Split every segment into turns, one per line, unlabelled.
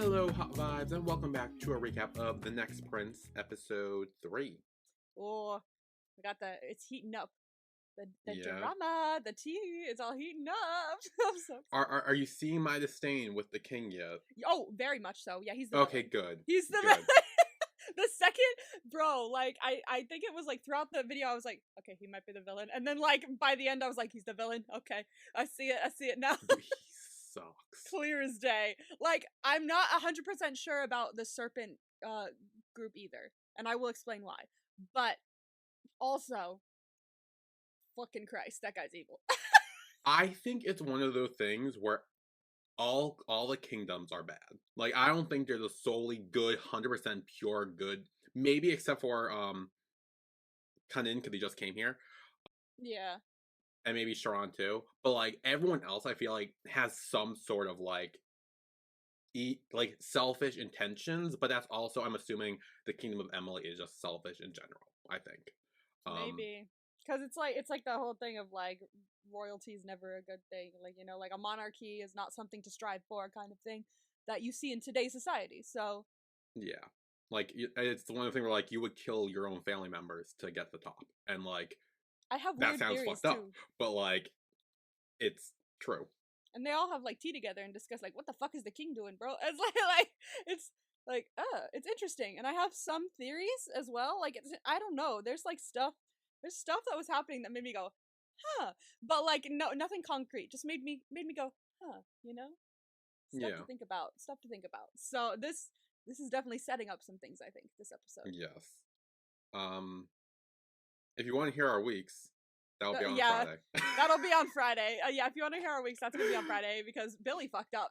Hello, Hot Vibes, and welcome back to a recap of The Next Prince, episode 3.
Oh, we got it's heating up. The
Yeah.
drama, the tea, it's all heating up. I'm so excited.
Are you seeing my disdain with the king yet?
Oh, very much so. Yeah, he's the
Okay,
villain.
good.
He's the
good.
The second, bro, like, I think it was, like, throughout the video, I was like, okay, he might be the villain. And then, like, by the end, I was like, he's the villain. Okay, I see it now.
He sucks.
Clear as day. Like, I'm not 100% sure about the Serpant group either. And I will explain why. But, also, fucking Christ, that guy's evil.
I think it's one of those things where all the kingdoms are bad. Like, I don't think they're the solely good, 100% pure good. Maybe except for Khanin, because he just came here.
Yeah.
And maybe Sharon too. But like everyone else I feel like has some sort of like selfish intentions, but that's also, I'm assuming, the kingdom of Emily is just selfish in general, I think.
Maybe. Because it's like the whole thing of like royalty is never a good thing. Like, you know, like a monarchy is not something to strive for kind of thing that you see in today's society. So
yeah. Like, it's the one thing where like you would kill your own family members to get the top. And like
I have
that
weird
sounds
theories
fucked
too.
up. But like it's true.
And they all have like tea together and discuss like what the fuck is the king doing, bro? It's like it's interesting. And I have some theories as well. Like I don't know. There's stuff that was happening that made me go, huh. But like nothing concrete. Just made me go, huh, you know? Stuff to think about. So this is definitely setting up some things, I think, this episode.
Yes. If you want to hear our weeks, that'll be on Friday.
That'll be on Friday. Yeah, if you want to hear our weeks, that's gonna be on Friday because Billy fucked up.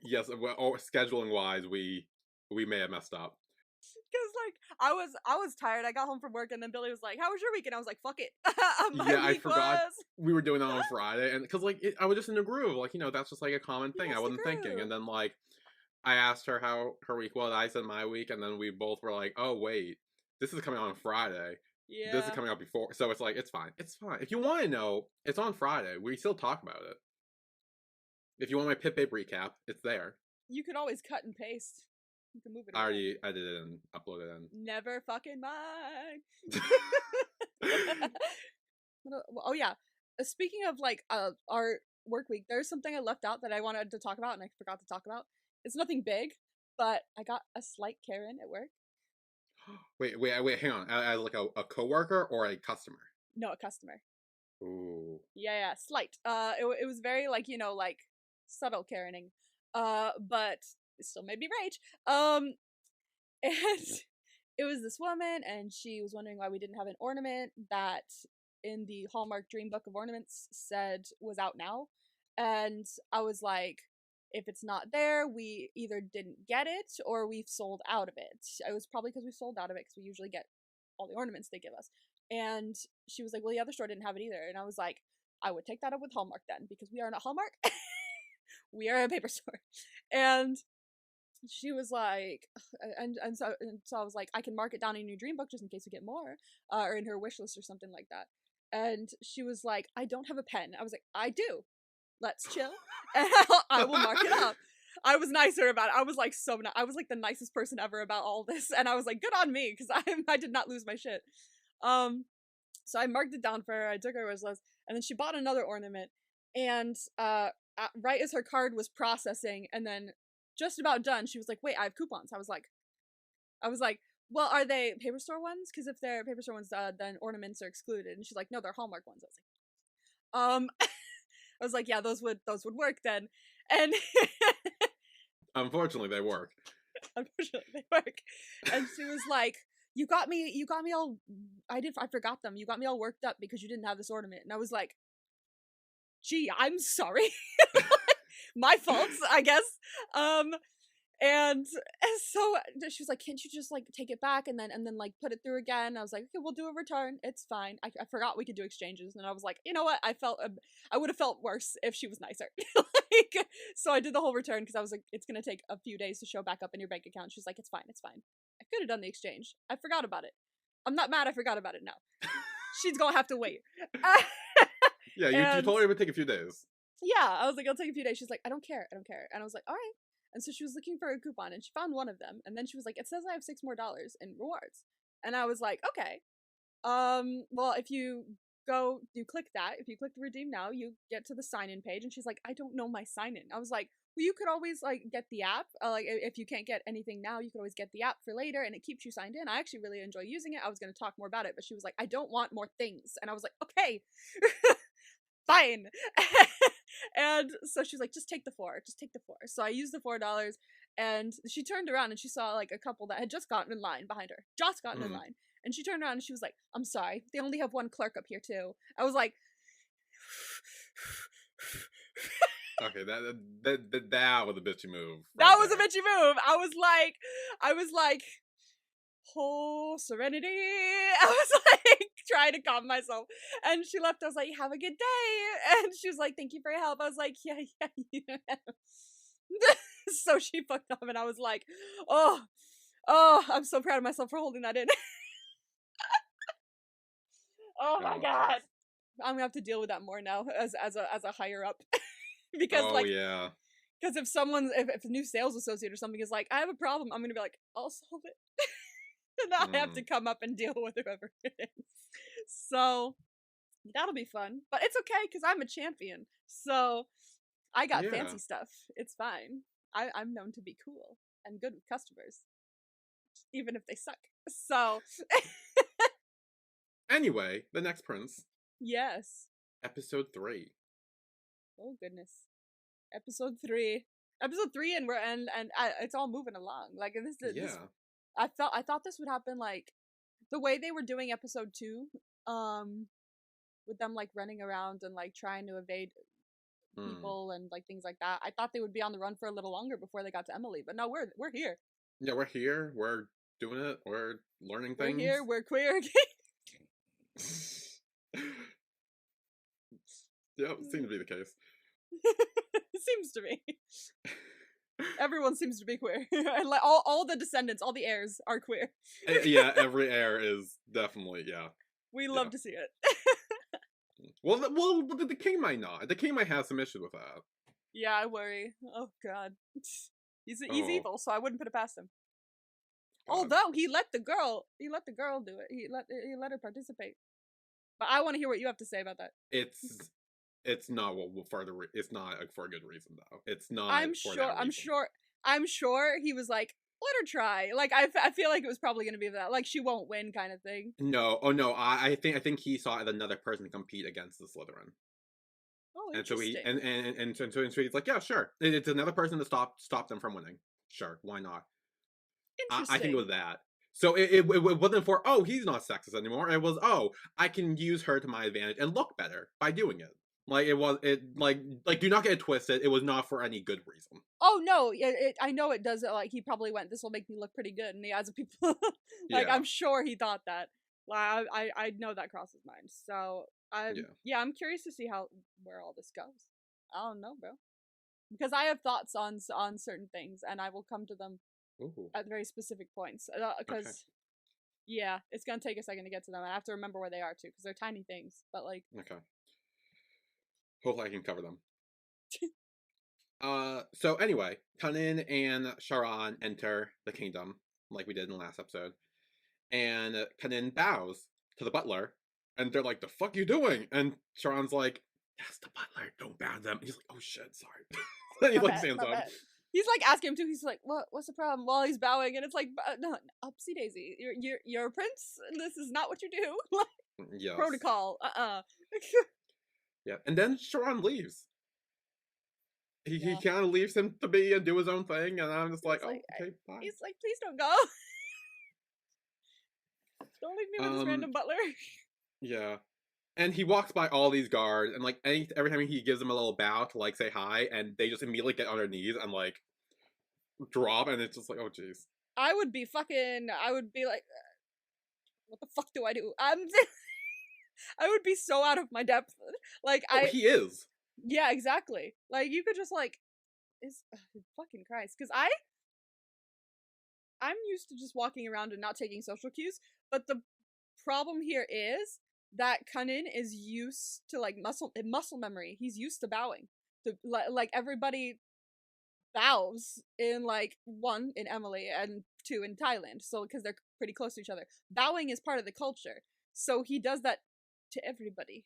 Yes, or scheduling wise, we may have messed up.
Because like I was tired. I got home from work and then Billy was like, "How was your week?" And I was like, "Fuck it."
I forgot we were doing that on Friday, and because like I was just in a groove, like, you know, that's just like a common thing. I wasn't thinking, and then like I asked her how her week was. I said my week, and then we both were like, "Oh wait, this is coming on Friday. Yeah, this is coming out before." So it's like it's fine. If you want to know, it's on Friday. We still talk about it. If you want my Pip Babe recap, it's there.
You can always cut and paste. You can move it.
I did it and uploaded it in.
Never fucking mind. Oh yeah. Speaking of like our work week, there's something I left out that I wanted to talk about and I forgot to talk about. It's nothing big, but I got a slight Karen at work.
Wait, hang on. As like a coworker or a customer?
No, a customer.
Ooh.
Yeah, slight. It was very like, you know, like subtle Karening. But it still made me rage. And it was this woman, and she was wondering why we didn't have an ornament that in the Hallmark Dream Book of Ornaments said was out now. And I was like, if it's not there, we either didn't get it or we've sold out of it. It was probably because we sold out of it because we usually get all the ornaments they give us. And she was like, well, the other store didn't have it either. And I was like, I would take that up with Hallmark then, because we are not Hallmark. We are a paper store. And she was like, and so I was like, I can mark it down in your dream book just in case we get more, or in her wish list or something like that. And she was like, I don't have a pen. I was like, I do. Let's chill, and I will mark it up. I was nicer about it. I was like I was like the nicest person ever about all this, and I was like, good on me, because I did not lose my shit. So I marked it down for her. I took her wish list, and then she bought another ornament, and right as her card was processing, and then just about done, she was like, wait, I have coupons. I was like, well, are they paper store ones? Because if they're paper store ones, then ornaments are excluded. And she's like, no, they're Hallmark ones. I was like, I was like, yeah, those would work then. And
unfortunately they work.
And she was like, you got me all, I forgot them. You got me all worked up because you didn't have this ornament. And I was like, gee, I'm sorry. My fault, I guess. And so she was like, can't you just like take it back and then like put it through again? I was like, okay, we'll do a return. It's fine. I forgot we could do exchanges. And I was like, you know what? I would have felt worse if she was nicer. So I did the whole return because I was like, it's going to take a few days to show back up in your bank account. She's like, it's fine. I could have done the exchange. I forgot about it. I'm not mad I forgot about it now. She's going to have to wait.
Yeah, you told her it would take a few days.
Yeah, I was like, I'll take a few days. She's like, I don't care. And I was like, all right. And so she was looking for a coupon and she found one of them. And then she was like, it says I have $6 more in rewards. And I was like, okay. Well, if you click that, if you click the redeem now, you get to the sign-in page. And she's like, I don't know my sign-in. I was like, well, you could always like get the app. Like if you can't get anything now, you could always get the app for later and it keeps you signed in. I actually really enjoy using it. I was going to talk more about it, but she was like, I don't want more things. And I was like, okay. Fine. And so she was like, just take the 4. So I used the $4 and she turned around and she saw like a couple that had just gotten in line behind her. In line. And she turned around and she was like, I'm sorry, they only have one clerk up here too. I was like,
okay, that was a bitchy move.
That was a bitchy move. I was like, oh, serenity. I was like trying to calm myself. And she left. I was like, have a good day. And she was like, thank you for your help. I was like, yeah. So she fucked up and I was like, oh, I'm so proud of myself for holding that in. Oh my god. I'm gonna have to deal with that more now as a higher up. Because because if a new sales associate or something is like, I have a problem, I'm gonna be like, I'll solve it. And I have to come up and deal with whoever it is. So that'll be fun. But it's okay because I'm a champion. So I got fancy stuff. It's fine. I'm known to be cool and good with customers. Even if they suck. So
anyway, the next prince.
Yes.
Episode 3.
Oh goodness. Episode 3 and we're and it's all moving along. Like this I thought this would happen like the way they were doing episode 2, with them like running around and like trying to evade people and like things like that. I thought they would be on the run for a little longer before they got to Emily, but no, we're here.
Yeah, we're here. We're doing it. We're learning things.
We're here. We're queer.
Yep, seems to be the case.
Seems to be. Everyone seems to be queer. And like all the descendants, all the heirs are queer.
Yeah, every heir is definitely,
We love to see it.
Well, the king might not. The king might have some issue with that.
Yeah, I worry. Oh god. He's evil, so I wouldn't put it past him. God. Although he let the girl do it. He let her participate. But I want to hear what you have to say about that.
It's not it's not for a good reason though. It's not.
I'm sure he was like, let her try. Like I feel like it was probably going to be that, like she won't win kind of thing.
No, I think he saw another person compete against the Slytherin.
Oh,
and so
interesting.
so he's like, yeah, sure. It's another person to stop them from winning. Sure, why not?
Interesting.
I think it was that. So it wasn't for, oh, he's not sexist anymore. It was, oh, I can use her to my advantage and look better by doing it. Like do not get it twisted. It was not for any good reason.
Oh no, I know it does. Like he probably went, this will make me look pretty good in the eyes of people. Like I'm sure he thought that. Like I know that crossed his mind. So I'm curious to see where all this goes. I don't know, bro, because I have thoughts on certain things, and I will come to them at very specific points. Because it's gonna take a second to get to them. I have to remember where they are too, because they're tiny things. But like,
okay. Hopefully I can cover them. So anyway, Khanin and Sharan enter the kingdom, like we did in the last episode. And Khanin bows to the butler, and they're like, the fuck you doing? And Sharan's like, yes, the butler, don't bow to them. And he's like, oh shit, sorry. And he like stands up.
He's like asking him too. He's like, "What's the problem?" While he's bowing, and it's like, "No, upsy daisy. You're a prince. This is not what you do." Yes. Protocol.
Yeah, and then Sharan leaves. He kind of leaves him to be and do his own thing, and I'm just like, okay, bye.
He's like, please don't go. Don't leave me with this random butler.
Yeah. And he walks by all these guards, and like every time he gives them a little bow to like say hi, and they just immediately get on their knees and like drop, and it's just like, oh jeez.
I would be like, what the fuck do I do? I would be so out of my depth. Like
he is.
Yeah, exactly. Like you could just like, fucking Christ, because I'm used to just walking around and not taking social cues, but the problem here is that Khanin is used to like muscle memory. He's used to bowing. Like everybody bows in like one in Emily and two in Thailand. So because they're pretty close to each other, bowing is part of the culture. So he does that to everybody.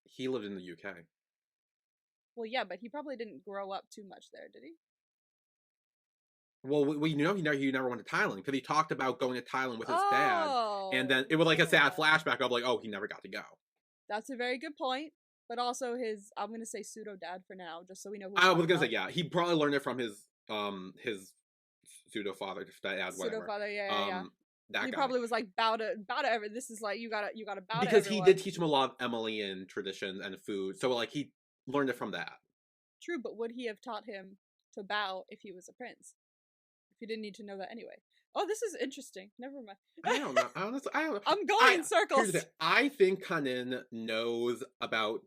He lived in the UK.
Well, yeah, but he probably didn't grow up too much there, did he?
Well, we know he never went to Thailand because he talked about going to Thailand with his dad, and then
Oh,
it was like a sad
yeah.
flashback of like, oh, he never got to go.
That's a very good point. But also his, I'm gonna say pseudo dad for now, just so we know who.
I was gonna say yeah, he probably learned it from his pseudo father, dad,
Pseudo
whatever.
father, yeah.
That
He
guy.
probably was like bow to every. This is like you gotta bow to
Because
everyone.
he did teach him a lot of Emilian traditions and food, so like he learned it from that.
True, but would he have taught him to bow if he was a prince? If he didn't need to know that anyway. Oh, this is interesting. Never mind.
I don't know. Honestly, I don't know.
I'm going in circles.
I think Khanin knows about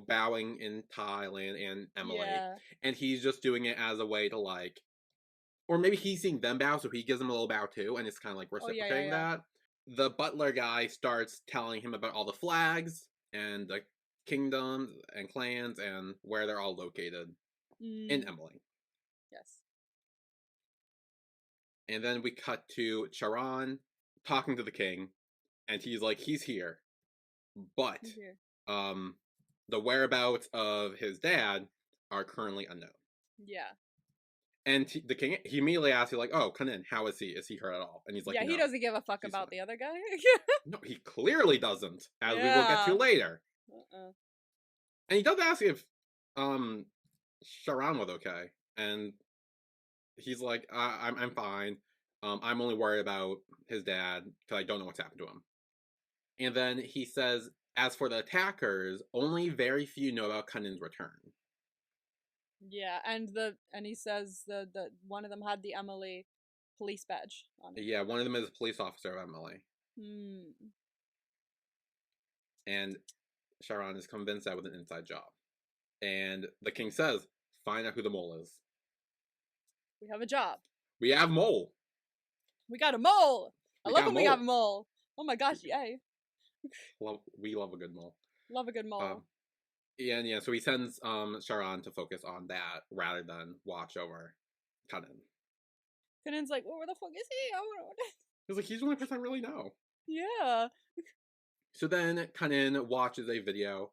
bowing in Thailand and Emily,
Yeah.
and he's just doing it as a way to like, or maybe he's seeing them bow, so he gives them a little bow too, and it's kind of like reciprocating that. The butler guy starts telling him about all the flags and the kingdoms and clans and where they're all located in Emily.
Yes.
And then we cut to Charon talking to the king, and he's like, he's here, but the whereabouts of his dad are currently unknown.
Yeah.
And the king, he immediately asks, like, oh, Khanin, how is he? Is he hurt at all? And he's like,
yeah,
no,
he doesn't give a fuck about the other guy.
No, he clearly doesn't, as we will get to later. And he does ask if Charon was okay, and he's like, I'm fine. I'm only worried about his dad because I don't know what's happened to him. And then he says, as for the attackers, only very few know about Khanin's return.
Yeah, and he says the one of them had the Emily police badge on it.
Yeah, one of them is a police officer of Emily. And Charon is convinced that was an inside job. And the king says, find out who the mole is.
We have a job.
We have mole.
We got a mole. I love when we have a mole. Oh my gosh, yay.
We love a good mole.
Love a good mole.
Yeah, so he sends Charon to focus on that rather than watch over Khanin.
Khanin's like, well, where the fuck is he? I don't know.
He's like, he's the only person I really know.
Yeah.
So then Khanin watches a video.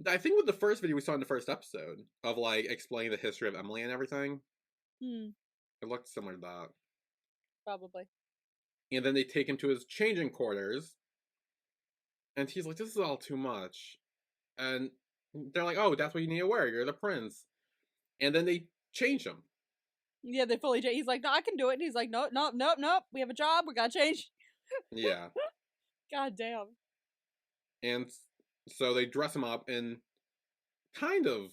I think with the first video we saw in the first episode of like explaining the history of Emily and everything. It looked similar to that.
Probably.
And then they take him to his changing quarters. And he's like, this is all too much. And they're like, oh, that's what you need to wear. You're the prince. And then they change him.
Yeah, they fully change. He's like, no, I can do it. And he's like, nope. We have a job. We gotta change.
Yeah.
God damn.
And so they dress him up in kind of,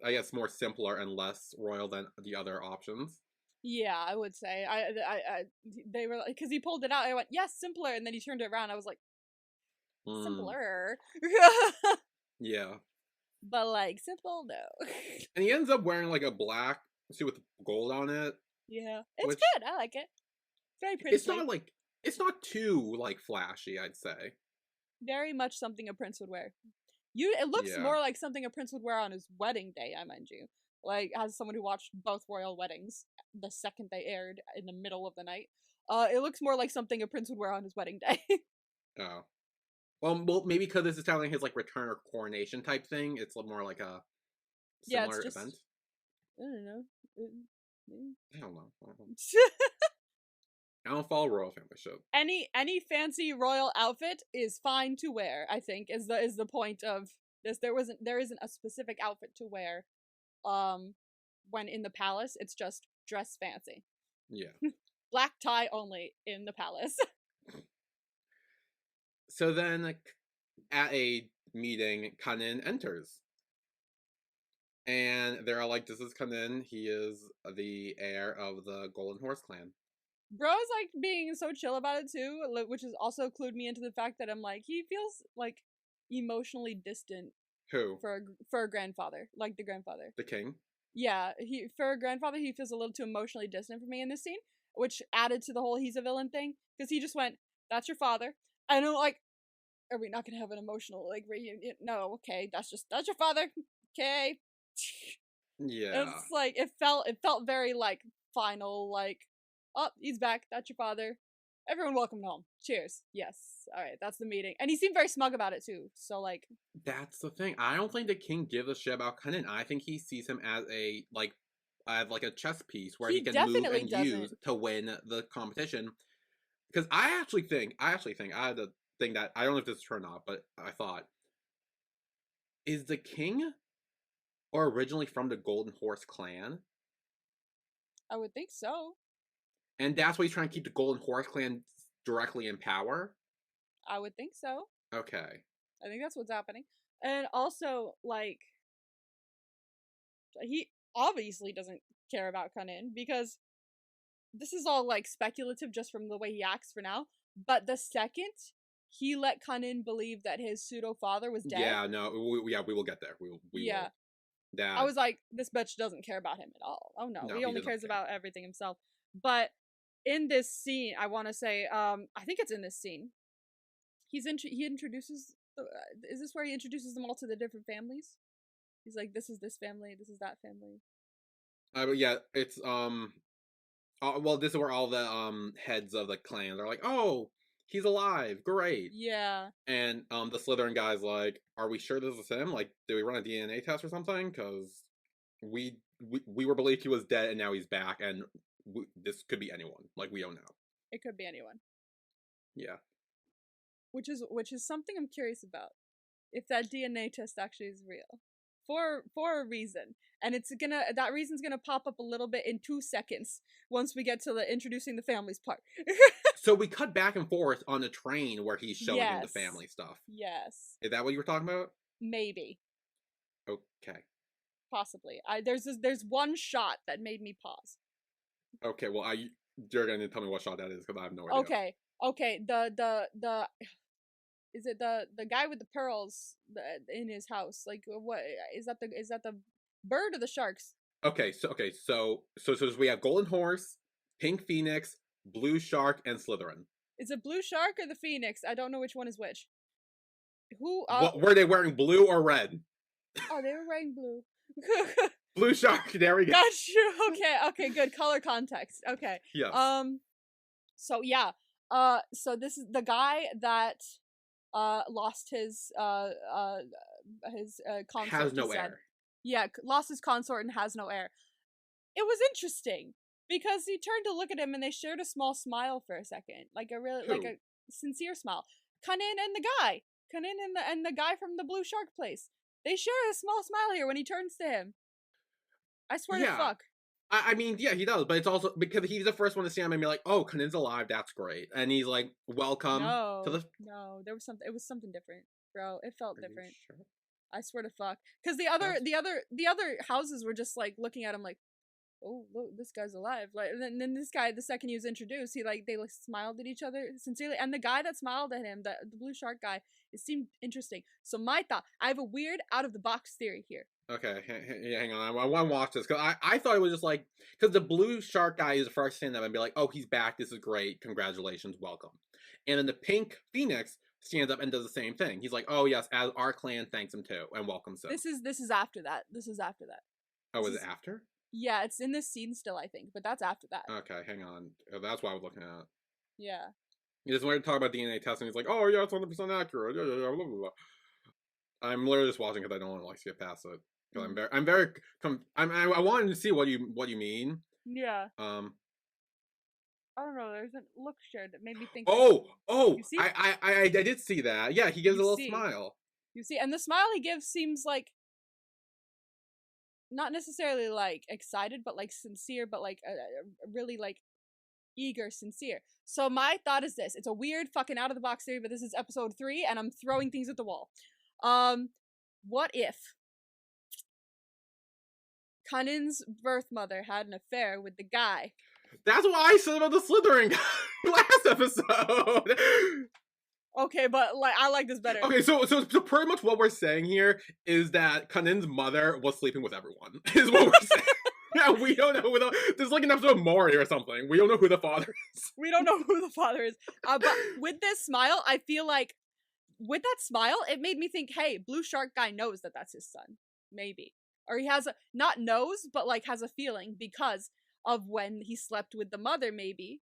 I guess, more simpler and less royal than the other options.
Yeah, I would say. They were like, because he pulled it out. I went, yes, simpler, and then he turned it around. I was like, simpler.
Yeah.
But like simple, no.
And he ends up wearing like a black suit with gold on it.
Yeah, it's good. I like it. Very pretty.
It's not too like flashy, I'd say.
Very much something a prince would wear. It looks more like something a prince would wear on his wedding day, I mind you. Like, as someone who watched both royal weddings the second they aired in the middle of the night, it looks more like something a prince would wear on his wedding day.
Oh. Well, maybe because this is telling his like return or coronation type thing. It's more like a similar event.
I don't know.
I don't know. I don't follow royal family show.
Any fancy royal outfit is fine to wear, I think, is the point of this. There isn't a specific outfit to wear when in the palace. It's just dress fancy.
Yeah.
Black tie only in the palace.
So then at a meeting, Khanin enters. And they're all like, this is Khanin. He is the heir of the Golden Horse clan.
Bro is like being so chill about it too, which has also clued me into the fact that I'm like, he feels like emotionally distant.
Who?
For a grandfather, like the grandfather.
The king?
Yeah, for a grandfather, he feels a little too emotionally distant for me in this scene, which added to the whole he's a villain thing, because he just went, that's your father. And I'm like, are we not gonna have an emotional like reunion? No, okay, that's your father. Okay.
Yeah.
It's like it felt very like final, like, oh, he's back, that's your father. Everyone welcome home. Cheers. Yes. Alright, that's the meeting. And he seemed very smug about it too. So like
That's the thing. I don't think the king gives a shit about Khanin. I think he sees him as a a chess piece where he can move and use to win the competition. Because I actually think I had a thing that I don't know if this is true or not, but I thought, is the king originally from the Golden Horse clan?
I would think so.
And that's why he's trying to keep the Golden Horse clan directly in power?
I would think so.
Okay.
I think that's what's happening. And also, like, he obviously doesn't care about Khanin because this is all like speculative just from the way he acts for now. But the second he let Khanin believe that his pseudo father was dead.
Yeah, no, we will get there. We will. That
I was like, this bitch doesn't care about him at all. Oh no, he only cares about everything himself. But in this scene, I want to say, I think it's in this scene. He introduces. Is this where he introduces them all to the different families? He's like, this is this family, this is that family.
But yeah, it's well, this is where all the heads of the clans are like, oh, he's alive, great.
Yeah.
And the Slytherin guy's like, are we sure this is him? Like, did we run a DNA test or something? Because we were believed he was dead and now he's back, and this could be anyone. Like, we don't know.
It could be anyone.
Yeah.
Which is something I'm curious about. If that DNA test actually is real. For a reason. And that reason's gonna pop up a little bit in 2 seconds once we get to the introducing the families part.
So we cut back and forth on the train where he's showing him the family stuff.
Yes.
Is that what you were talking about?
Maybe.
Okay.
Possibly. There's one shot that made me pause.
Okay, well you're gonna tell me what shot that is because I have no idea.
Okay. The is it the guy with the pearls in his house? Like, what is that? Is that the bird or the sharks?
Okay, so we have Golden Horse, Pink Phoenix, Blue Shark, and Slytherin.
Is it Blue Shark or the Phoenix? I don't know which one is which. Who?
Were they wearing blue or red?
Oh, they were wearing blue.
Blue Shark. There we go.
Got you. Okay, good color context. Okay.
Yeah.
So yeah. So this is the guy that lost his consort.
Has no heir.
Yeah, lost his consort and has no heir. It was interesting because he turned to look at him and they shared a small smile for a second, like a sincere smile. Khanin and the guy, and the guy from the Blue Shark place. They share a small smile here when he turns to him. I swear to fuck.
I mean, yeah, he does, but it's also because he's the first one to see him and be like, "Oh, Khanin's alive. That's great," and he's like, "Welcome to the."
No, there was something. It was something different, bro. It felt different.
Sure?
I swear to fuck, because the other houses were just like looking at him like, "Oh, look, this guy's alive." Like, and then this guy, the second he was introduced, they like smiled at each other sincerely, and the guy that smiled at him, the Blue Shark guy, it seemed interesting. So my thought, I have a weird out of the box theory here.
Okay, hang on. I want to watch this because I thought it was just like because the Blue Shark guy is the first to stand up and be like, "Oh, he's back. This is great. Congratulations, welcome." And then the Pink Phoenix stands up and does the same thing. He's like, "Oh yes, as our clan thanks him too and welcomes him."
This is after that. This is after that.
Oh, is it after?
Yeah, it's in this scene still, I think, but that's after that.
Okay, hang on. That's what I was looking at.
Yeah.
He just wanted to talk about DNA testing. He's like, "Oh yeah, it's 100% accurate." Yeah, blah, blah, blah. I'm literally just watching because I don't want to like skip past it. Because I wanted to see what you mean.
Yeah. I don't know. There's a look shared that made me think.
Oh! You see? I did see that. Yeah, he gives a little smile.
You see, and the smile he gives seems like not necessarily like excited, but like sincere, but like really like eager, sincere. So my thought is this: it's a weird fucking out of the box theory, but this is episode 3, and I'm throwing things at the wall. What if Khanin's birth mother had an affair with the guy?
That's what I said about the Slytherin guy last episode.
Okay, but like I like this better.
Okay, so pretty much what we're saying here is that Khanin's mother was sleeping with everyone. Is what we're saying. Yeah, we don't know this is like an episode of Maury or something. We don't know who the father is.
We don't know who the father is. But with this smile, I feel like with that smile, it made me think, hey, Blue Shark guy knows that that's his son. Maybe. Or he has a, not knows, but like has a feeling because of when he slept with the mother, maybe.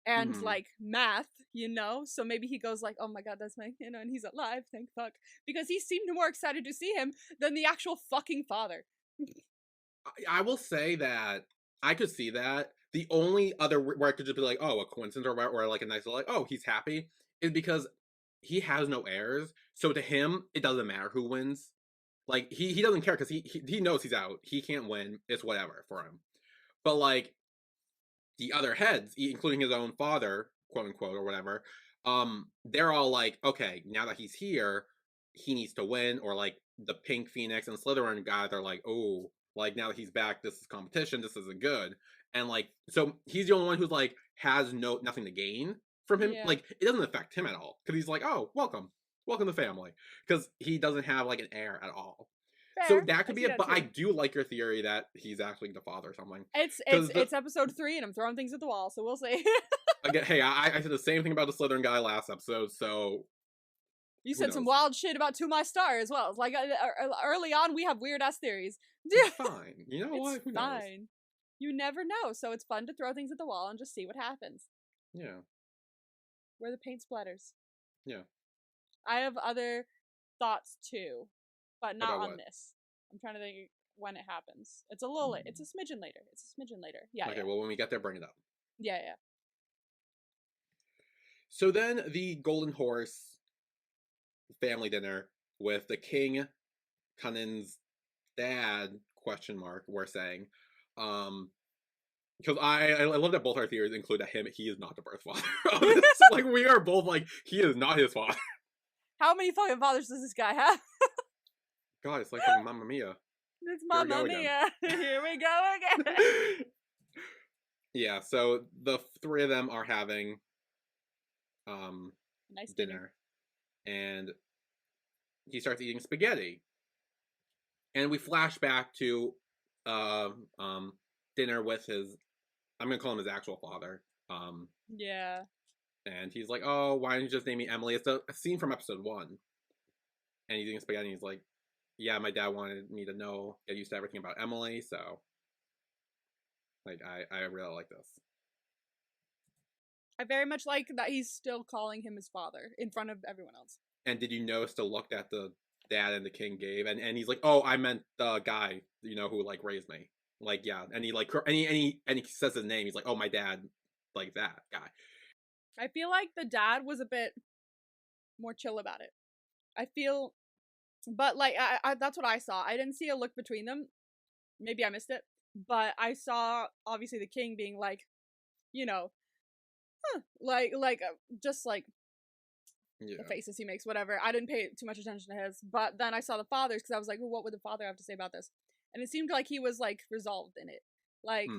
And like math, you know? So maybe he goes like, oh my god, that's my, you know, and he's alive, thank fuck. Because he seemed more excited to see him than the actual fucking father.
I will say that I could see that. The only other where I could just be like, oh, a coincidence, or like a nice like, oh, he's happy, is because he has no heirs. So to him, it doesn't matter who wins. Like he doesn't care because he knows he's out. He can't win. It's whatever for him. But like the other heads, including his own father, quote unquote, or whatever, they're all like, okay, now that he's here, he needs to win. Or like the Pink Phoenix and Slytherin guys are like, oh, like now that he's back, this is competition. This isn't good. And like, so he's the only one who's like has nothing to gain from him.
Yeah.
Like it doesn't affect him at all because he's like, oh, welcome to family, because he doesn't have like an heir at all.
Fair.
So that could be it, but I do like your theory that he's actually the father or something.
It's episode 3 and I'm throwing things at the wall, so we'll see.
Again, hey, I said the same thing about the Slytherin guy last episode, so
you said some wild shit about To My Star as well. It's like early on we have weird ass theories.
It's fine. You know what? Who knows?
Fine. You never know, so it's fun to throw things at the wall and just see what happens.
Yeah.
Where the paint splatters.
Yeah.
I have other thoughts too, but not on
what?
this. I'm trying to think when it happens. It's a little. It's a smidgen later. Yeah.
Okay.
Yeah.
Well, when we get there, bring it up.
Yeah.
So then the Golden Horse family dinner with the king, Khanin's dad, ? We're saying, because I love that both our theories include that he is not the birth father. Like we are both like he is not his father.
How many fucking fathers does this guy have?
God, it's like Mamma Mia.
It's Mamma Mia. Here we go again.
Yeah, so the three of them are having
nice
dinner. And he starts eating spaghetti. And we flash back to dinner with his, I'm gonna call him his actual father.
Yeah.
And he's like, oh, why don't you just name me Emily? It's a scene from episode 1. And he's eating spaghetti and he's like, yeah, my dad wanted me to get used to everything about Emily, so like I really like this.
I very much like that he's still calling him his father in front of everyone else.
And did you notice the look that the dad and the king gave? And he's like, oh, I meant the guy, who like raised me. Like, yeah. And he like and he says his name. He's like, oh, my dad, like that guy.
I feel like the dad was a bit more chill about it. I feel, but like I that's what I saw. I didn't see a look between them. Maybe I missed it, but I saw obviously the king being like, just like the faces he makes, whatever. I didn't pay too much attention to his, but then I saw the father's because I was like, well, what would the father have to say about this? And it seemed like he was like resolved in it, like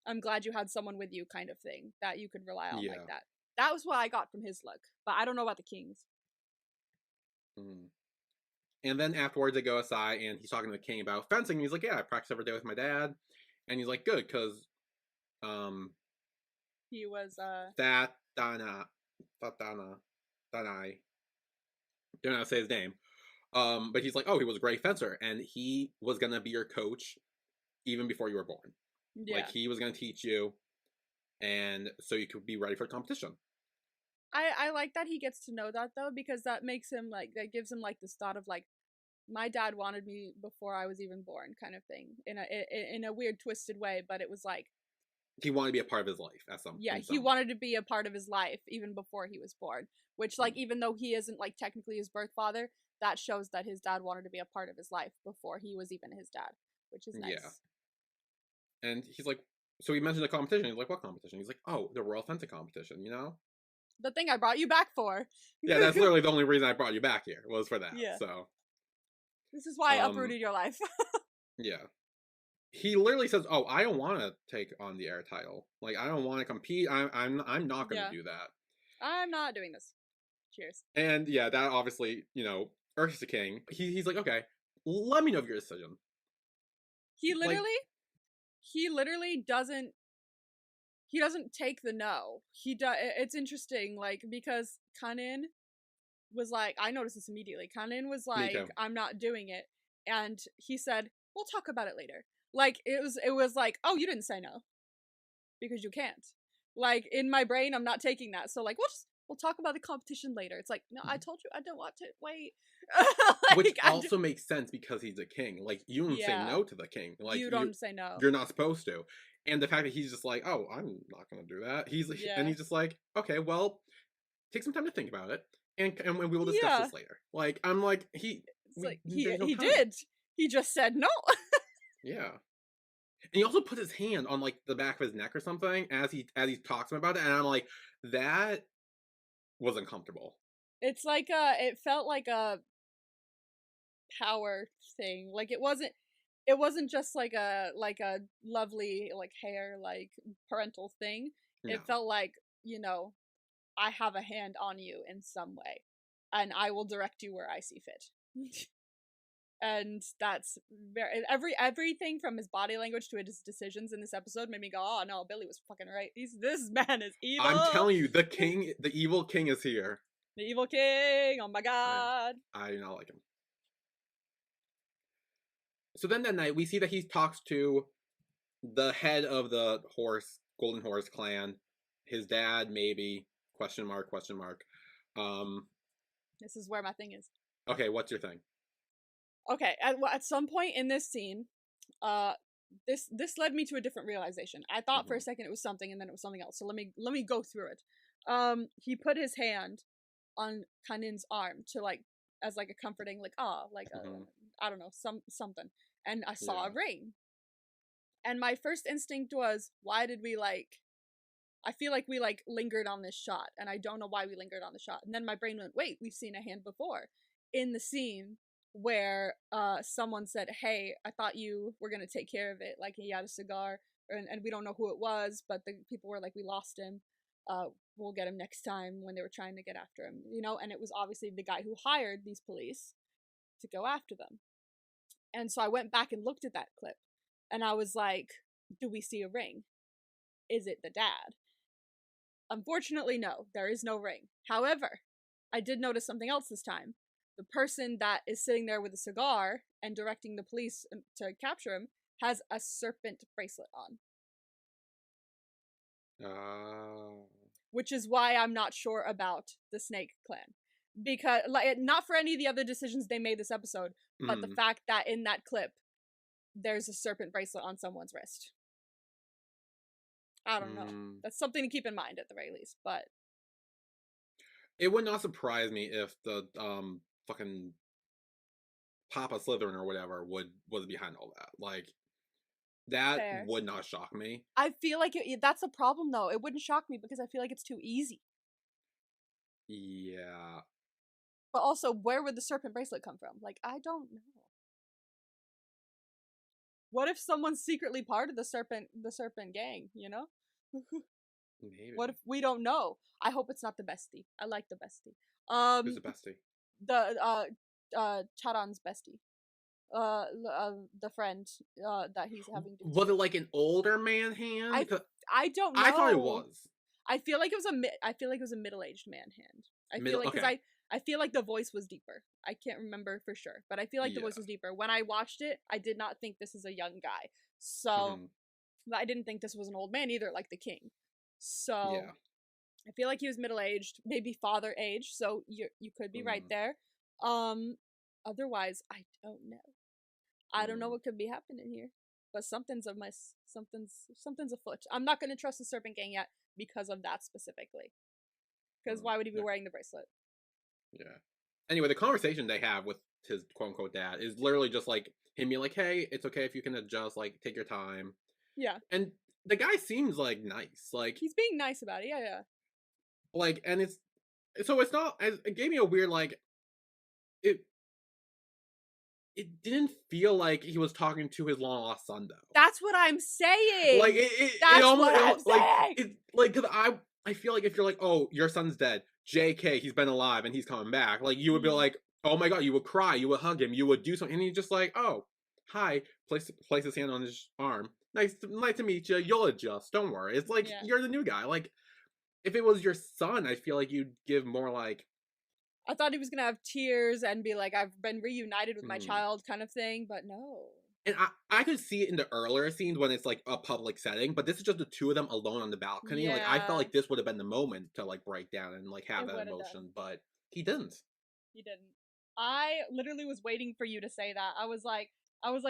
I'm glad you had someone with you, kind of thing that you could rely on like that. That was what I got from his look, but I don't know about the king's.
And then afterwards, they go aside, and he's talking to the king about fencing. And he's like, "Yeah, I practice every day with my dad," and he's like, "Good, because
he was
Danai. Don't know how to say his name. But he's like, oh, he was a great fencer, and he was gonna be your coach even before you were born. Yeah. Like he was gonna teach you, and so you could be ready for competition."
I like that he gets to know that though, because that makes him like, that gives him like this thought of like, my dad wanted me before I was even born, kind of thing, in a weird twisted way, but it was like
he wanted to be a part of his life at some.
Yeah, he wanted to be a part of his life even before he was born. Which, like, even though he isn't like technically his birth father, that shows that his dad wanted to be a part of his life before he was even his dad, which is nice.
Yeah. And he's like, so he mentioned the competition. He's like, what competition? He's like, oh, the Royal Fencing competition,
The thing I brought you back for.
Yeah, that's literally the only reason I brought you back here, was for that. Yeah. So.
This is why I uprooted your life.
Yeah. He literally says, oh, I don't want to take on the heir title. Like, I don't want to compete. I'm not going to do that.
I'm not doing this. Cheers.
And yeah, that obviously, irks the king. He's like, okay, let me know of your decision.
He literally doesn't take the no. It's interesting, like, because Khanin was like, I noticed this immediately. Khanin was
Me too.
like, I'm not doing it. And he said, we'll talk about it later. Like, it was like, oh, you didn't say no. Because you can't. Like, in my brain, I'm not taking that. So, like, we'll talk about the competition later. It's like, no, I told you I don't want to wait.
Like, which also makes sense because he's a king. Like, you don't say no to the king. Like,
you don't say no.
You're not supposed to. And the fact that he's just like, oh, I'm not gonna do that. And he's just like, okay, well, take some time to think about it, and we will discuss this later. Like, I'm like, he
did. He just said no.
Yeah. And he also put his hand on like the back of his neck or something as he talks about it, and I'm like, that was uncomfortable.
It's like it felt like a power thing. Like it wasn't just like a lovely like hair like parental thing. No. It felt like, you know, I have a hand on you in some way, and I will direct you where I see fit. And that's everything from his body language to his decisions in this episode made me go, oh no, Billy was fucking right. This man is evil.
I'm telling you, the evil king is here.
The evil king, oh my god.
I do not like him. So then that night, we see that he talks to the head of the Golden Horse clan, his dad, maybe, question mark.
This is where my thing is.
Okay, what's your thing?
Okay, at some point in this scene, this led me to a different realization. I thought for a second it was something, and then it was something else. So let me go through it. He put his hand on Khanin's arm to like, as like a comforting, like I don't know, something. And I saw a ring. And my first instinct was, why did we like? I feel like we like lingered on this shot, and I don't know why we lingered on the shot. And then my brain went, wait, we've seen a hand before in the scene where someone said, hey, I thought you were gonna take care of it, like he had a cigar, and we don't know who it was, but the people were like, we lost him, we'll get him next time, when they were trying to get after him, you know. And it was obviously the guy who hired these police to go after them. And so I went back and looked at that clip, and I was like, do we see a ring? Is it the dad? Unfortunately, no, there is no ring. However, I did notice something else this time. The person that is sitting there with a cigar and directing the police to capture him has a serpent bracelet on. Which is why I'm not sure about the Snake Clan. Because, like, not for any of the other decisions they made this episode, but the fact that in that clip, there's a serpent bracelet on someone's wrist. I don't know. That's something to keep in mind at the very least, but...
It would not surprise me if the, fucking Papa Slytherin or whatever was behind all that. Like, that would not shock me.
I feel like that's a problem, though. It wouldn't shock me because I feel like it's too easy.
Yeah.
But also, where would the serpent bracelet come from? Like, I don't know. What if someone's secretly part of the serpent gang, you know?
Maybe.
What if we don't know? I hope it's not the bestie. I like the bestie.
Who's the bestie?
The Charan's bestie. The friend that he's having.
Was it like an older man hand?
I don't know.
I thought it was.
I feel like it was a middle-aged man hand. I feel like the voice was deeper. I can't remember for sure, but I feel like the voice was deeper. When I watched it, I did not think this is a young guy. So, but I didn't think this was an old man either, like the king. So, I feel like he was middle-aged, maybe father age. So you could be right there. Otherwise, I don't know. I don't know what could be happening here, but something's amiss. Something's afoot. I'm not gonna trust the Serpent Gang yet because of that specifically. Because why would he be wearing the bracelet?
Yeah. Anyway, the conversation they have with his quote-unquote dad is literally just like him being like, hey, it's okay if you can adjust, like, take your time.
Yeah.
And the guy seems, like, nice. Like,
he's being nice about it, yeah.
Like, and it's not, it gave me a weird, like, it didn't feel like he was talking to his long-lost son, though.
That's what I'm saying!
Like,
That's what I'm saying!
Like, because I feel like if you're like, oh, your son's dead, JK, he's been alive and he's coming back, like, you would be like, oh my god, you would cry, you would hug him, you would do something, and he's just like, oh, hi, place his hand on his arm, nice to meet you, you'll adjust, don't worry. It's like, you're the new guy. Like, if it was your son, I feel like you'd give more, like,
I thought he was gonna have tears and be like, I've been reunited with my
Hmm.
child kind of thing, but no.
And I could see it in the earlier scenes when it's like a public setting, but this is just the two of them alone on the balcony. Like I felt
Yeah,
like this would have been the moment to like break down and like have
it
that
would have done.
emotion, but he didn't.
You didn't. I literally was waiting for you to say that. I was like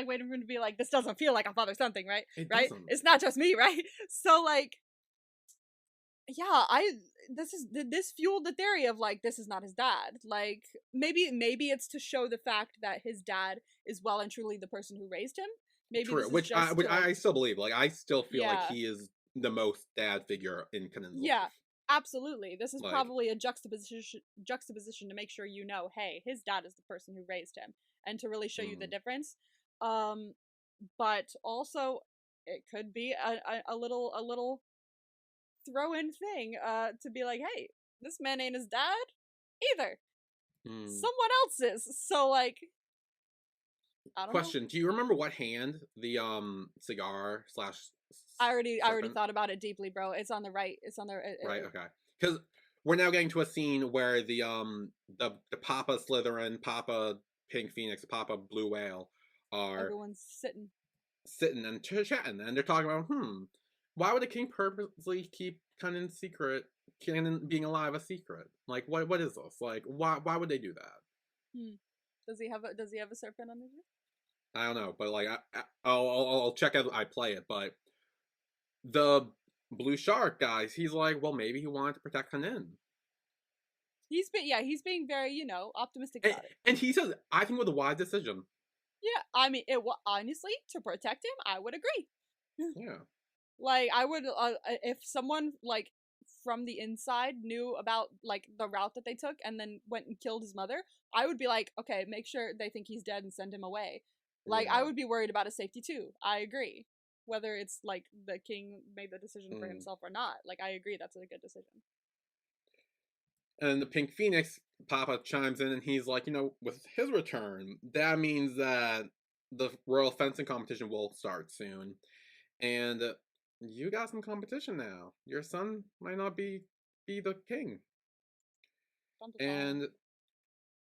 waiting for him to be like, this doesn't feel like a father son thing, right?
It
Right?
doesn't.
It's not just me, right? So like, yeah, this fueled the theory of like this is not his dad. Like maybe it's to show the fact that his dad is well and truly the person who raised him. Maybe
True,
this is just
which
to like,
I still believe. Like I still feel like
yeah,
he is the most dad figure in Khanin's
yeah,
life.
absolutely. This is
Like,
probably a juxtaposition to make sure you know, hey, his dad is the person who raised him, and to really show you the
mm,
difference. Um, but also it could be a little throw in thing to be like, hey, this man ain't his dad either.
mm.
Someone else is. So like, I don't know.
Question: do you remember what hand the cigar slash
I already
serpent?
thought about it deeply, bro. It's on the right. It's on the
Right. Okay. Because we're now getting to a scene where the Papa Slytherin, Papa Pink Phoenix, Papa Blue Whale are
everyone's sitting.
sitting and chatting, and they're talking about, why would the king purposely keep Cunnin's secret, Cunnin being alive, a secret? Like, what is this? Like, why would they do that?
Hmm. Does he have a serpent on his roof?
I don't know, but like, I'll check out. I play it, but the blue shark guys, he's like, well, maybe he wanted to protect Cunnin.
He's being very, optimistic
And,
about it.
and he says, I think it was a wise decision.
Yeah, I mean, honestly, to protect him, I would agree.
Yeah.
Like, I would, if someone like from the inside knew about like the route that they took and then went and killed his mother, I would be like, okay, make sure they think he's dead and send him away. Like, I
Yeah.
would be worried about his safety too. I agree. Whether it's like the king made the decision for
Mm.
himself or not, like I agree that's a good decision.
And the Pink Phoenix, Papa chimes in and he's like, with his return, that means that the Royal Fencing competition will start soon. And you got some competition now. Your son might not be the king.
Dun, dun, dun.